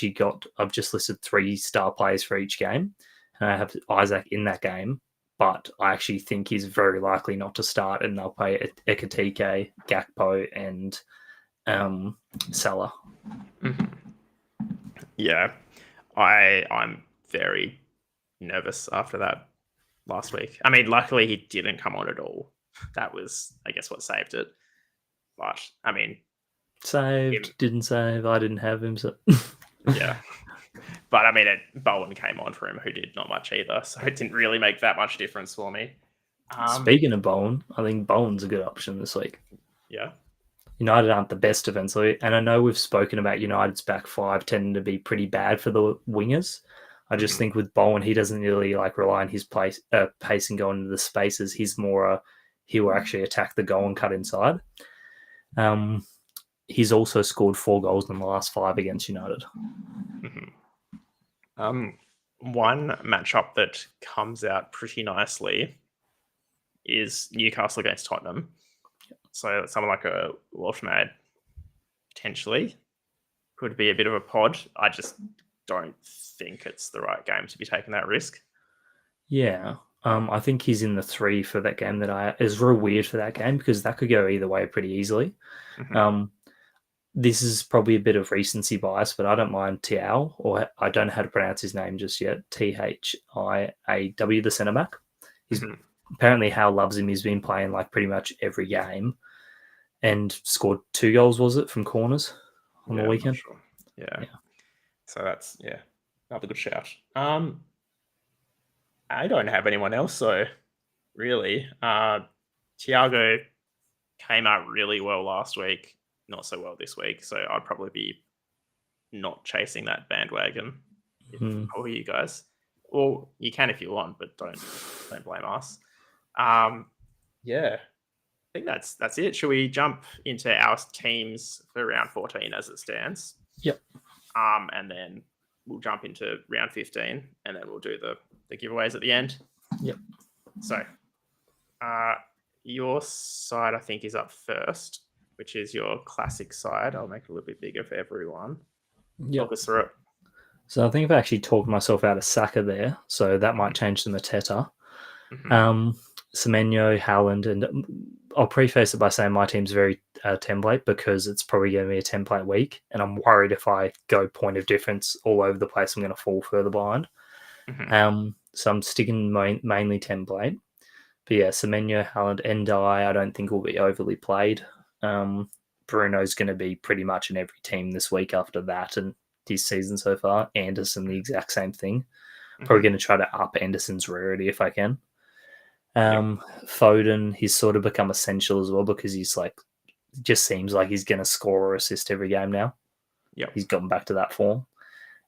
just listed 3 star players for each game, and I have Isaac in that game, but I actually think he's very likely not to start, and they'll play Ekitike, Gakpo, and Salah. Yeah, I'm very nervous after that last week. I mean, luckily he didn't come on at all. That was, I guess, what saved it. But I mean, didn't save. I didn't have him. So yeah, but I mean, Bowen came on for him, who did not much either. So it didn't really make that much difference for me. Speaking of Bowen, I think Bowen's a good option this week. Yeah. United aren't the best defensively, and I know we've spoken about United's back 5 tending to be pretty bad for the wingers. I just think with Bowen, he doesn't really rely on his pace and go into the spaces. He's more he will actually attack the goal and cut inside. he's also scored 4 goals in the last 5 against United. One matchup that comes out pretty nicely is Newcastle against Tottenham. So someone like a Welshman potentially could be a bit of a pod. I just don't think it's the right game to be taking that risk. Yeah. I think he's in the 3 for that game is real weird for that game because that could go either way pretty easily. This is probably a bit of recency bias, but I don't mind Thiaw, or I don't know how to pronounce his name just yet. Thiaw, the centre back. He's apparently Hal loves him. He's been playing like pretty much every game, and scored 2 goals. Was it from corners on the weekend? Sure. Yeah. So that's another good shout. I don't have anyone else, so really, Thiago came out really well last week. Not so well this week, so I'd probably be not chasing that bandwagon if I were you guys. Well, you can if you want, but don't blame us. I think that's it. Should we jump into our teams for round 14 as it stands? Yep. And then we'll jump into round 15, and then we'll do the giveaways at the end. Yep. So, your side I think is up first, which is your classic side. I'll make it a little bit bigger for everyone. Talk us through it. So I think I've actually talked myself out of Saka there, so that might change the Mateta. Semenyo, Haaland, and I'll preface it by saying my team's very template because it's probably going to be a template week, and I'm worried if I go point of difference all over the place, I'm going to fall further behind. So I'm sticking mainly template. But yeah, Semenyo, Haaland, and I don't think will be overly played. Bruno's going to be pretty much in every team this week after that and this season so far. Anderson, the exact same thing. Probably going to try to up Anderson's rarity if I can. Foden, he's sort of become essential as well because he's like, just seems like he's going to score or assist every game now. He's gotten back to that form.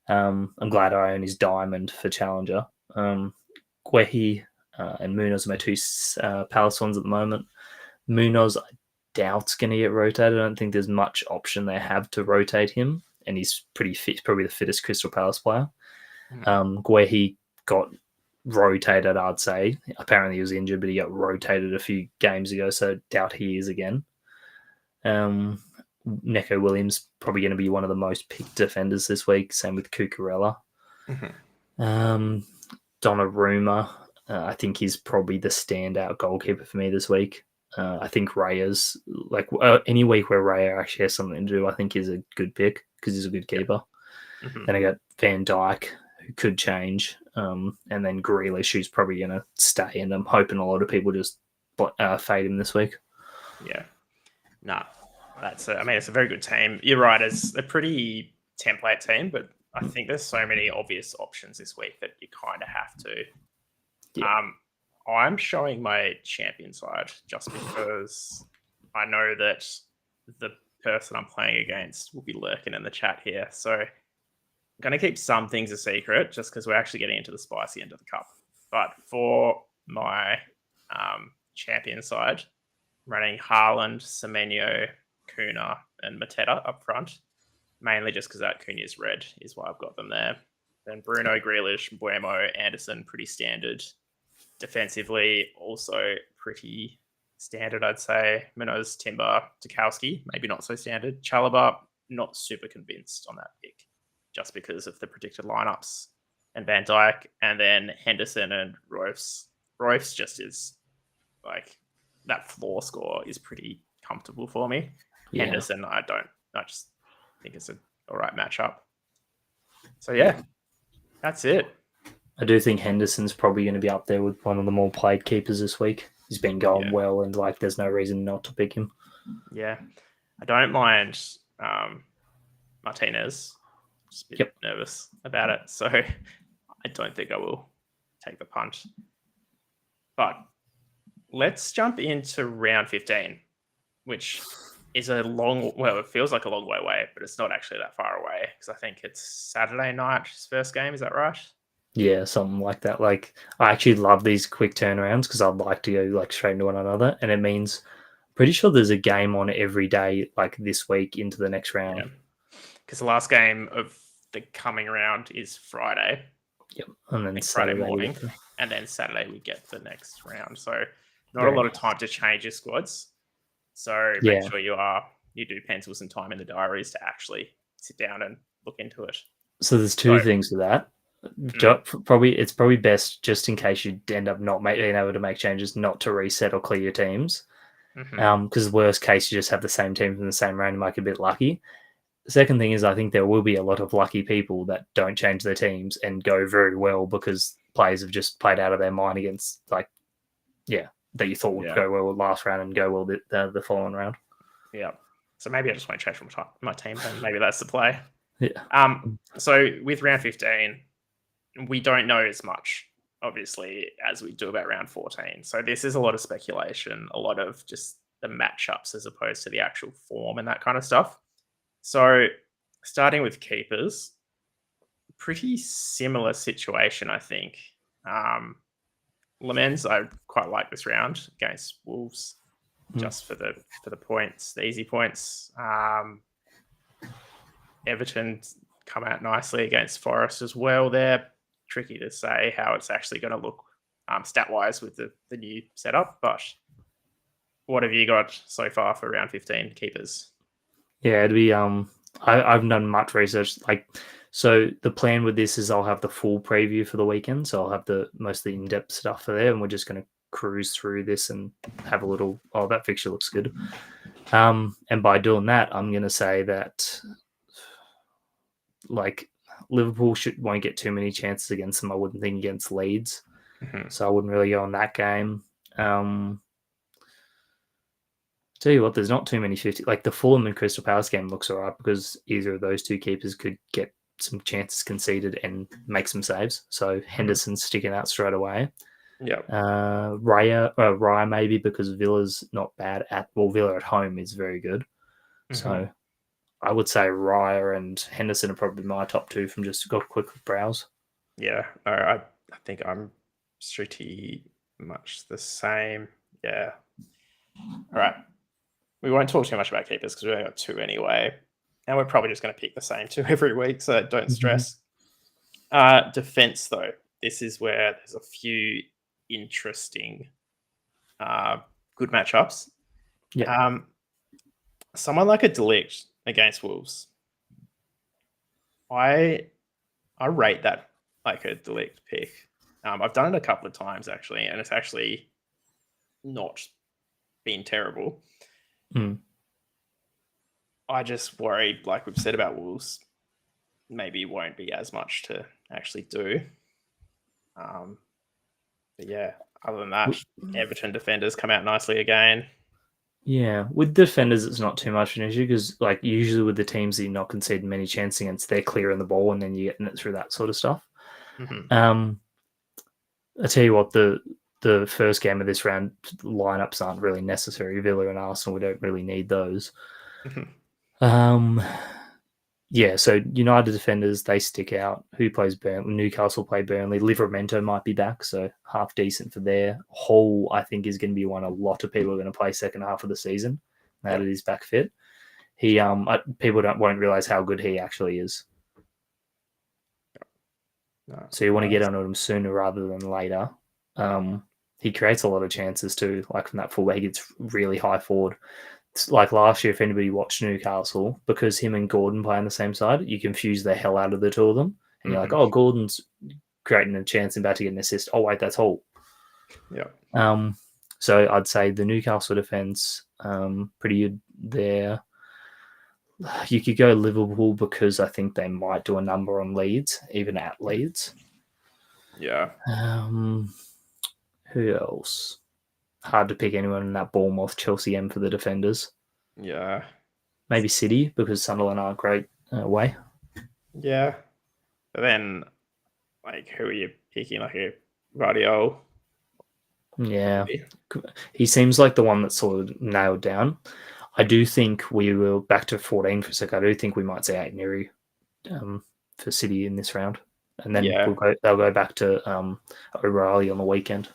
I'm glad I own his diamond for Challenger. Guehi and Munoz are my 2 Palace ones at the moment. Munoz, I doubt's going to get rotated. I don't think there's much option they have to rotate him, and he's pretty fit, probably the fittest Crystal Palace player. Guehi got rotated, I'd say. Apparently he was injured, but he got rotated a few games ago, so doubt he is again. Neco Williams probably going to be one of the most picked defenders this week. Same with Cucurella. Donnarumma, I think he's probably the standout goalkeeper for me this week. I think Raya's any week where Raya actually has something to do, I think is a good pick because he's a good keeper. Then I got Van Dijk, who could change, and then Grealish, who's probably going to stay. And I'm hoping a lot of people just fade him this week. Yeah, it's a very good team. You're right, it's a pretty template team, but I think there's so many obvious options this week that you kind of have to. I'm showing my champion side just because I know that the person I'm playing against will be lurking in the chat here. So I'm going to keep some things a secret just because we're actually getting into the spicy end of the cup. But for my champion side, I'm running Haaland, Semenyo, Kuna, and Mateta up front. Mainly just because that Cunha's red is why I've got them there. Then Bruno, Grealish, Buemo, Anderson, pretty standard. Defensively, also pretty standard, I'd say. Munoz, Timber, Tarkowski, maybe not so standard. Chalobah, not super convinced on that pick, just because of the predicted lineups. And Van Dijk, and then Henderson and Royce. Royce just is like, that floor score is pretty comfortable for me. Yeah. Henderson, I just think it's an all right matchup. So yeah, that's it. I do think Henderson's probably going to be up there with one of the more played keepers this week. He's been going well, and there's no reason not to pick him. Yeah, I don't mind Martinez. Just a bit nervous about it, so I don't think I will take the punt. But let's jump into round 15, which is it feels like a long way away, but it's not actually that far away because I think it's Saturday night, his first game. Is that right? Yeah, something like that. I actually love these quick turnarounds because I'd like to go straight into one another, and it means Pretty sure there's a game on every day, like this week into the next round. Because the last game of the coming round is Friday. Yep, and then Friday morning, and then Saturday we get the next round. So not a lot of time to change your squads. So make sure you do pencil some time in the diaries to actually sit down and look into it. So there's two things with that. It's probably best, just in case you end up not being able to make changes, not to reset or clear your teams. Because worst case, you just have the same team from the same round. You might get a bit lucky. The second thing is, I think there will be a lot of lucky people that don't change their teams and go very well because players have just played out of their mind against, that you thought would go well last round and go well the following round. Yeah. So maybe I just want to change my team, and maybe that's the play. Yeah. So with round 15, we don't know as much, obviously, as we do about round 14. So this is a lot of speculation, a lot of just the matchups as opposed to the actual form and that kind of stuff. So starting with keepers, pretty similar situation, I think. Lemens, I quite like this round against Wolves, just for the points, the easy points. Everton come out nicely against Forest as well. They're tricky to say how it's actually going to look stat-wise with the new setup, but what have you got so far for round 15 keepers? Yeah, it'd be I've done much research. So the plan with this is I'll have the full preview for the weekend, so I'll have most of the in-depth stuff for there, and we're just going to cruise through this and have a little. Oh, that fixture looks good. And by doing that, I'm going to say that Liverpool won't get too many chances against them. I wouldn't think against Leeds, so I wouldn't really go on that game. Tell you what, there's not too many 50. Like the Fulham and Crystal Palace game looks all right because either of those two keepers could get some chances conceded and make some saves. So Henderson's sticking out straight away. Yeah. Raya maybe because Villa's not bad Villa at home is very good. So I would say Raya and Henderson are probably my top two from just got a quick browse. Yeah, I think I'm pretty much the same. Yeah. All right. We won't talk too much about keepers because we only got two anyway. And we're probably just going to pick the same two every week, so don't stress. Defense, though. This is where there's a few interesting good matchups. Yeah. Someone like a Delict against Wolves. I rate that like a Delict pick. I've done it a couple of times, actually, and it's actually not been terrible. I just worried, like we've said about Wolves, maybe won't be as much to actually do. But yeah, other than that, Everton defenders come out nicely again. Yeah, with defenders, it's not too much an issue because, usually with the teams that you're not conceding many chances against, they're clearing the ball and then you're getting it through that sort of stuff. I tell you what, the first game of this round, lineups aren't really necessary. Villa and Arsenal, we don't really need those. Yeah, so United defenders, they stick out. Who plays Burnley? Newcastle play Burnley. Livramento might be back, so half decent for there. Hull, I think, is going to be one a lot of people are going to play second half of the season now that he's back fit. He people won't realize how good he actually is. So you want to get onto him sooner rather than later. He creates a lot of chances too, like from that fullback. He gets really high forward. It's like last year, if anybody watched Newcastle, because him and Gordon play on the same side, you confuse the hell out of the two of them. And you're like, oh, Gordon's creating a chance and about to get an assist. Oh, wait, that's Hull. Yeah. So I'd say the Newcastle defense, pretty good there. You could go Liverpool because I think they might do a number on Leeds, even at Leeds. Yeah. Who else? Hard to pick anyone in that Bournemouth Chelsea M for the defenders. Yeah. Maybe City because Sunderland aren't great away. Yeah. But then, who are you picking? Like a Radio? Yeah. He seems like the one that's sort of nailed down. I do think we will, back to 14 for a sec, I do think we might see Aït-Nouri for City in this round. And then they'll go back to O'Reilly on the weekend.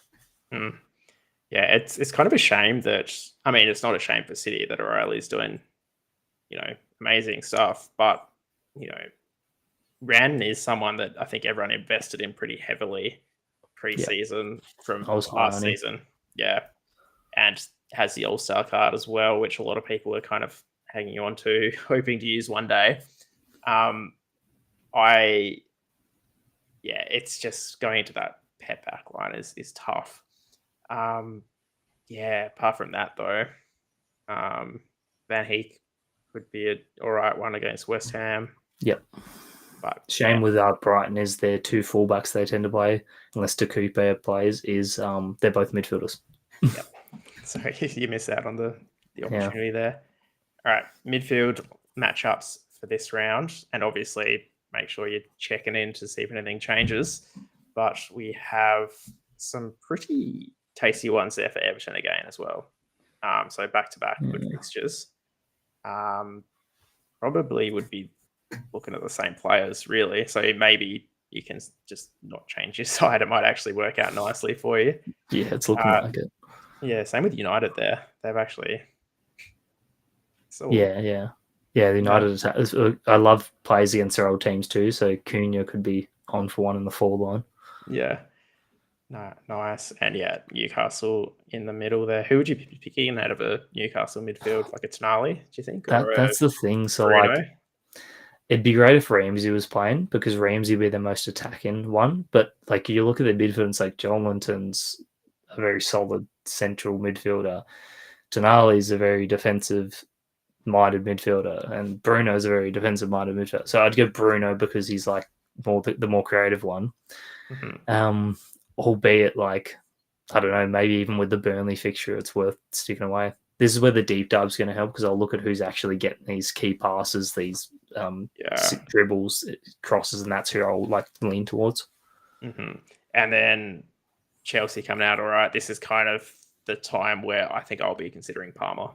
Yeah, it's kind of a shame that it's not a shame for City that O'Reilly's doing, amazing stuff, but you know, Ran is someone that I think everyone invested in pretty heavily Yeah, pre-season from I was high last on him. season. Yeah, and has the All-Star card as well, which a lot of people are kind of hanging on to, hoping to use one day. Um, I it's just going into that Pep back line is tough. Um, yeah, apart from that though, Van Heek could be a all right one against West Ham, Yep. but yeah, Shame with Brighton is their two fullbacks they tend to play, unless Cooper plays, is they're both midfielders. yep. So you miss out on the Yeah. opportunity there. All right, midfield matchups for this round, and obviously make sure you're checking in to see if anything changes. But we have some pretty tasty ones there for Everton again as well. So back to back good fixtures. Probably would be looking at the same players really. So maybe you can just not change your side. It might actually work out nicely for you. Yeah, it's looking like it. Yeah, same with United there. They've actually Yeah. The United I love plays against their old teams too, so Cunha could be on for one in the forward line. Yeah. No, nice. And yeah, Newcastle in the middle there. Who would you be picking out of a Newcastle midfield? Like a Tonali, do you think? Or a That's the thing. So Bruno? like it'd be great if Ramsey was playing because Ramsey would be the most attacking one. But like you look at the midfield, and it's like John Linton's a very solid central midfielder. Tonali's a very defensive minded midfielder, and Bruno's a very defensive minded midfielder. So I'd go Bruno because he's like the more creative one. Mm-hmm. Albeit like I don't know, maybe even with the Burnley fixture, it's worth sticking away. This is where the deep dive's going to help because I'll look at who's actually getting these key passes, these dribbles, crosses, and that's who I'll like lean towards. Mm-hmm. And then Chelsea coming out all right. This is kind of the time where I think I'll be considering Palmer.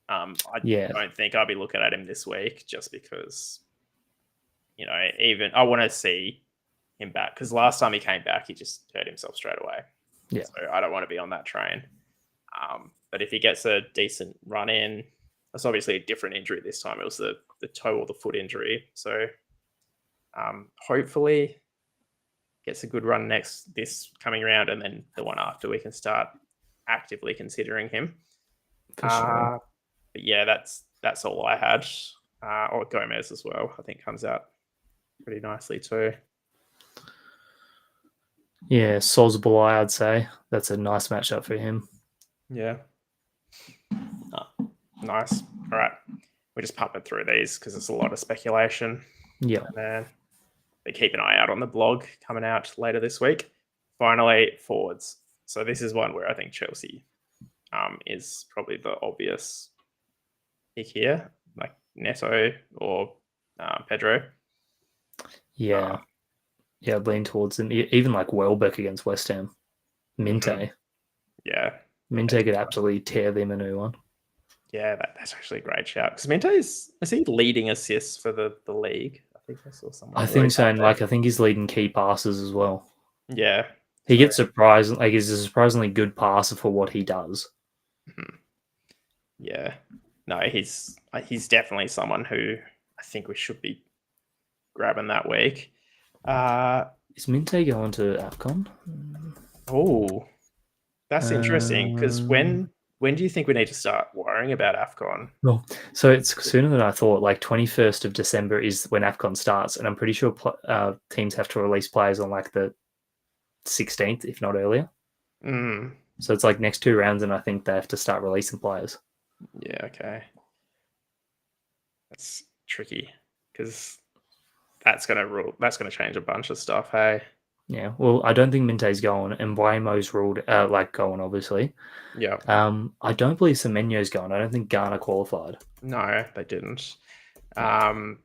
I don't think I'll be looking at him this week just because, even I want to see him back because last time he came back, he just hurt himself straight away. Yeah. So I don't want to be on that train. But if he gets a decent run in, that's obviously a different injury this time. It was the toe or the foot injury. So hopefully gets a good run this coming round, and then the one after we can start actively considering him. For sure. But yeah, that's all I had. Or Gomez as well, I think comes out pretty nicely too. Yeah, Sosboy, I'd say that's a nice matchup for him. Yeah. Nice. All right. We're just pumping through these because there's a lot of speculation. Yeah. And keep an eye out on the blog coming out later this week. Finally, forwards. So this is one where I think Chelsea is probably the obvious pick here, like Neto or Pedro. Yeah. I'd lean towards him. Even like Welbeck against West Ham. Minte. Mm-hmm. Yeah. Minte could absolutely tear them a new one. Yeah, that's actually a great shout. Because Minte is he leading assists for the league? I think I saw someone. I think so, and I think he's leading key passes as well. Yeah. He gets surprised. Like he's a surprisingly good passer for what he does. Mm-hmm. Yeah. No, he's definitely someone who I think we should be grabbing that week. Is Minte going to AFCON? Oh, that's interesting. Because when do you think we need to start worrying about AFCON? Well, so it's sooner than I thought. Like 21st of December is when AFCON starts, and I'm pretty sure teams have to release players on like the 16th, if not earlier. Mm. So it's like next two rounds, and I think they have to start releasing players. Yeah, okay. That's tricky because that's gonna change a bunch of stuff. Hey. Yeah. Well, I don't think Minte's going, and Mbeumo's ruled going obviously. Yeah. I don't believe Semenyo's going. I don't think Ghana qualified. No, they didn't. And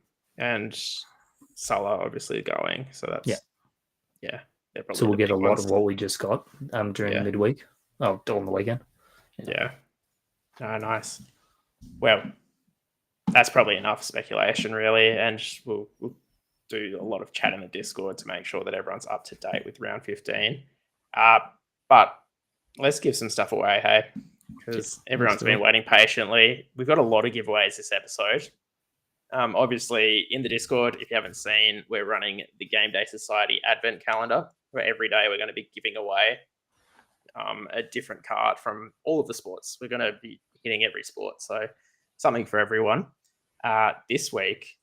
Salah obviously going. So that's yeah. So we'll get a lot of what we just got during the midweek. Oh, on the weekend. Yeah. Oh, nice. Well, that's probably enough speculation, really, and we'll do a lot of chat in the Discord to make sure that everyone's up to date with round 15. But let's give some stuff away, hey, because everyone's been waiting patiently. We've got a lot of giveaways this episode. Obviously, in the Discord, if you haven't seen, we're running the GameDay Society Advent Calendar, where every day we're going to be giving away a different card from all of the sports. We're going to be hitting every sport, so something for everyone. This week,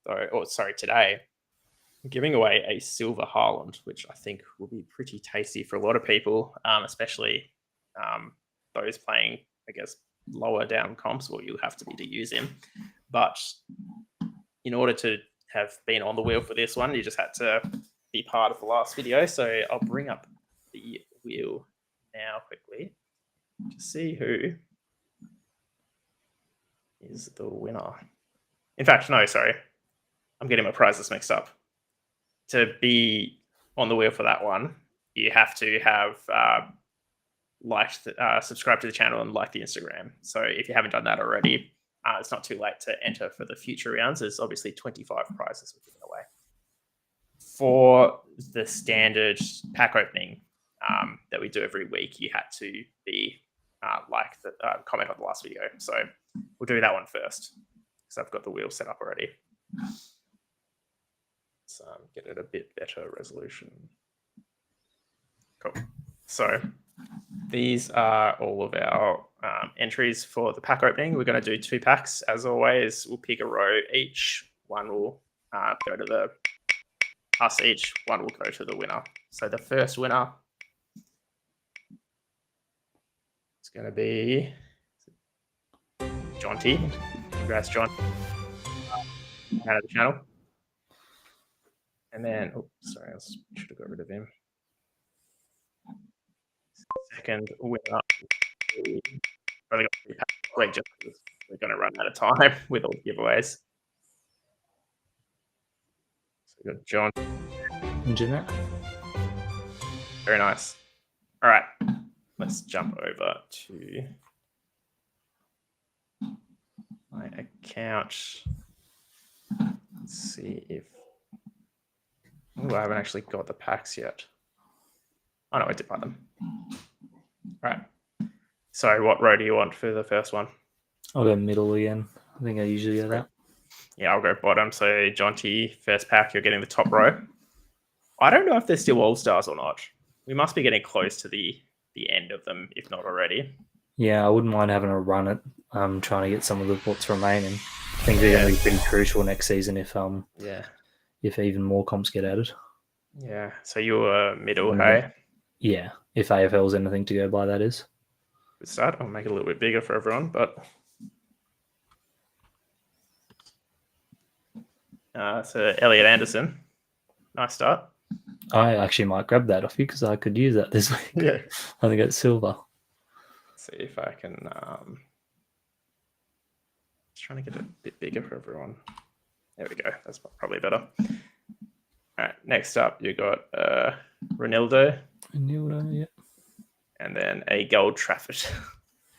today, I'm giving away a silver Haaland, which I think will be pretty tasty for a lot of people, especially those playing, I guess, lower down comps, or you'll have to be to use him. But in order to have been on the wheel for this one, you just had to be part of the last video. So I'll bring up the wheel now quickly to see who is the winner. In fact, no, sorry. I'm getting my prizes mixed up. To be on the wheel for that one, you have to have subscribed to the channel and liked the Instagram. So if you haven't done that already, it's not too late to enter for the future rounds. There's obviously 25 prizes we're giving away. For the standard pack opening that we do every week, you had to be comment on the last video. So we'll do that one first because I've got the wheel set up already. So get it a bit better resolution. Cool. So these are all of our entries for the pack opening. We're going to do 2 packs. As always, we'll pick a row each. One will go to us each. One will go to the winner. So the first winner is going to be John T. Congrats, John. Out of the channel. And then, I should have got rid of him. Second winner. We're going to run out of time with all the giveaways. So we got John. Engineer. Very nice. All right, let's jump over to my account. Let's see if I haven't actually got the packs yet. Oh no, I did buy them. All right. So what row do you want for the first one? I'll go middle again. I think I usually go that. Yeah, I'll go bottom. So John T, first pack, you're getting the top row. I don't know if they're still All-Stars or not. We must be getting close to the end of them, if not already. Yeah, I wouldn't mind having a run at trying to get some of the what's remaining. I think they're going to be pretty crucial next season if even more comps get added. Yeah, so you're middle, hey? Yeah, if AFL's anything to go by, that is. Good start. I'll make it a little bit bigger for everyone, but so Elliot Anderson, nice start. I actually might grab that off you because I could use that this week. Yeah, I think it's silver. Let's see if I can. Just trying to get it a bit bigger for everyone. There we go. That's probably better. All right. Next up, you got Ronaldo. Ronaldo, yeah. And then a gold Trafford,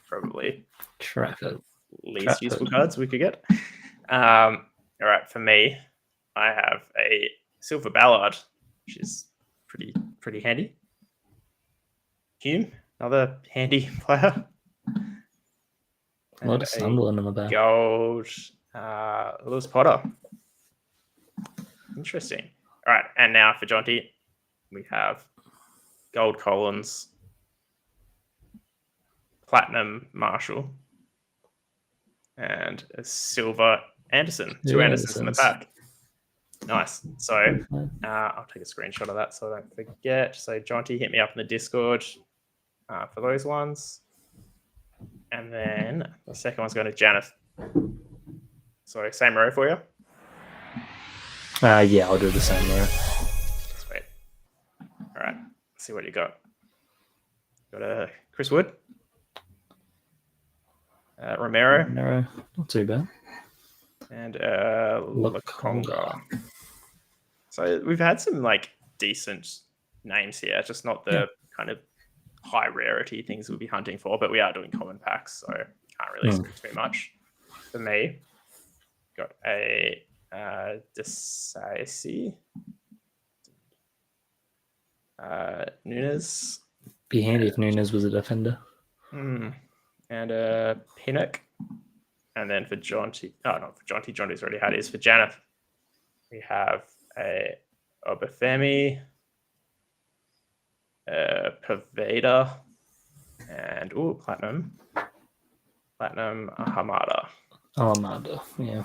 probably. Trafford. Least useful cards we could get. All right, for me, I have a silver Ballard, which is pretty handy. Hume, another handy player. A lot of Sunderland in the back. Gold Lewis Potter. Interesting. All right, and now for Jonty, we have gold Collins, platinum Marshall, and a silver Anderson. 2 Andersons in the pack. Nice. So I'll take a screenshot of that so I don't forget. So Jonty, hit me up in the Discord for those ones. And then the second one's going to Janeth. So same row for you? Yeah, I'll do the same row. Sweet. All right. Let's see what you got. Got Chris Wood. Romero. Not too bad. And Lakonga. So we've had some decent names here, just not the kind of high rarity things we'll be hunting for, but we are doing common packs, so can't really speak too much. For me, got a Desai, Nunes, Be handy if Nunes was a defender. And Pinnock. And then for Jonty, not for Jonty. Jonty's already had his. For Janeth, we have a Obafemi, Paveda, and Platinum Hamada. Hamada, yeah.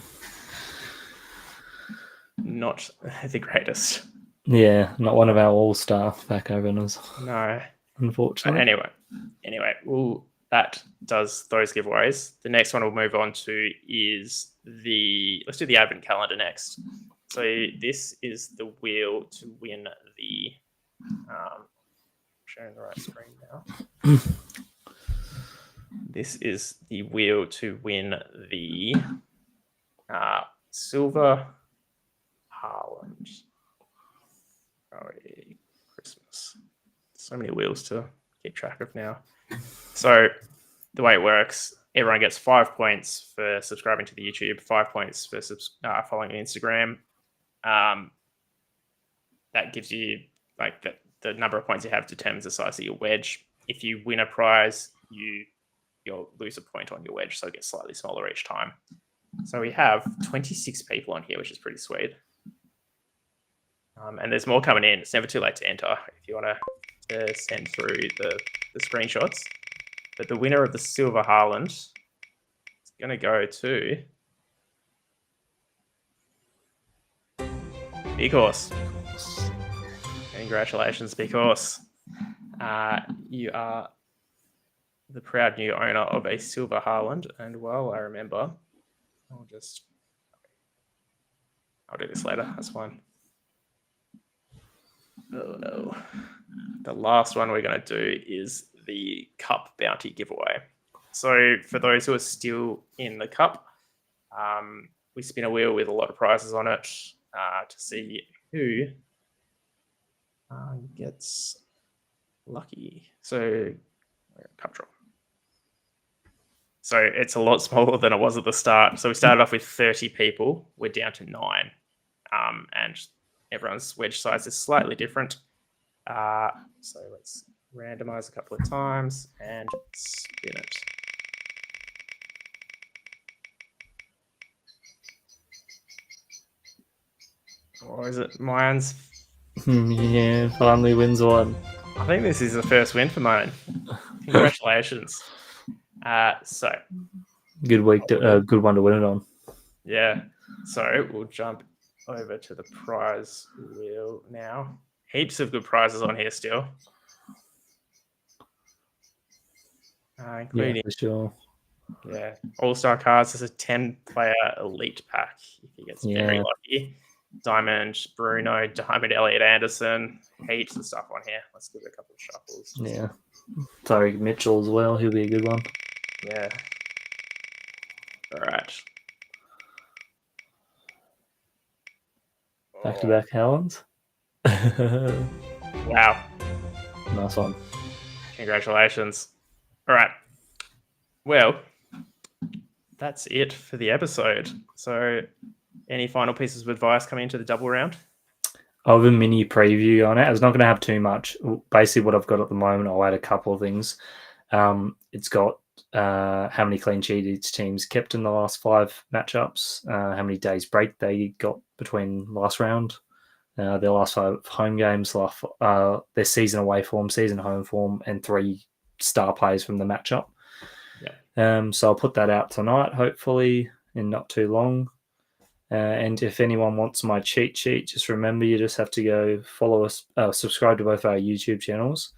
Not the greatest. Yeah, not one of our all-star back openers. No, unfortunately. Anyway, that does those giveaways. The next one we'll move on to is let's do the advent calendar next. So this is the wheel to win the sharing the right screen now. This is the wheel to win the Silver Haaland. Christmas. So many wheels to keep track of now. So the way it works, everyone gets 5 points for subscribing to the YouTube, 5 points for following Instagram. That gives you the number of points you have determines the size of your wedge. If you win a prize, you'll lose a point on your wedge, so it gets slightly smaller each time. So we have 26 people on here, which is pretty sweet. And there's more coming in. It's never too late to enter if you want to send through the screenshots. But the winner of the Silver Haaland is going to go to Big Horse. Congratulations, Big Horse. You are the proud new owner of a Silver Haaland. And while I remember, I'll do this later. That's fine. Oh no. The last one we're going to do is the Cup Bounty giveaway. So for those who are still in the Cup, we spin a wheel with a lot of prizes on it to see who gets lucky. So Cup draw. So it's a lot smaller than it was at the start. So we started off with 30 people. We're down to 9. And everyone's wedge size is slightly different. So let's randomize a couple of times and spin it. Or is it mine's? Yeah, finally wins one. I think this is the first win for mine. Congratulations. So good week, good one to win it on. Yeah. So we'll jump over to the prize wheel now. Heaps of good prizes on here still. Including, for sure. Yeah, All-Star cards. There's a 10-player elite pack if he gets very lucky. Diamond Bruno, Diamond Elliot Anderson. Heaps of stuff on here. Let's give it a couple of shuffles. Yeah. Sorry, Mitchell as well. He'll be a good one. Yeah. All right. Back-to-back Haalands. Wow. Nice one. Congratulations. All right. Well, that's it for the episode. So any final pieces of advice coming into the double round? I have a mini preview on it. I was not going to have too much. Basically, what I've got at the moment, I'll add a couple of things. It's got how many clean sheets each team's kept in the last 5 matchups, how many days break they got between last round, their last 5 home games, their season away form, season home form, and 3 star players from the matchup. Yeah. So I'll put that out tonight, hopefully, in not too long. And if anyone wants my cheat sheet, just remember you just have to go follow us, subscribe to both our YouTube channels,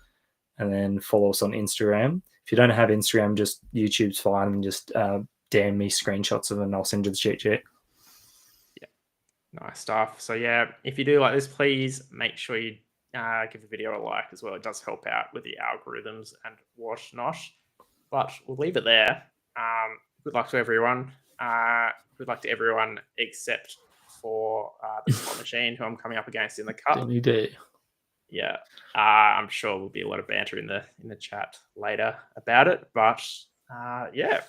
and then follow us on Instagram. If you don't have Instagram, just YouTube's fine, and just DM me screenshots of it, and I'll send you the cheat sheet. Yeah, nice stuff. So yeah, if you do like this, please make sure you give the video a like as well. It does help out with the algorithms and whatnot. But we'll leave it there. Good luck to everyone. Good luck to everyone except for the slot machine, who I'm coming up against in the cup. Yeah, I'm sure there'll be a lot of banter in the chat later about it. But yeah,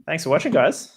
thanks for watching, guys.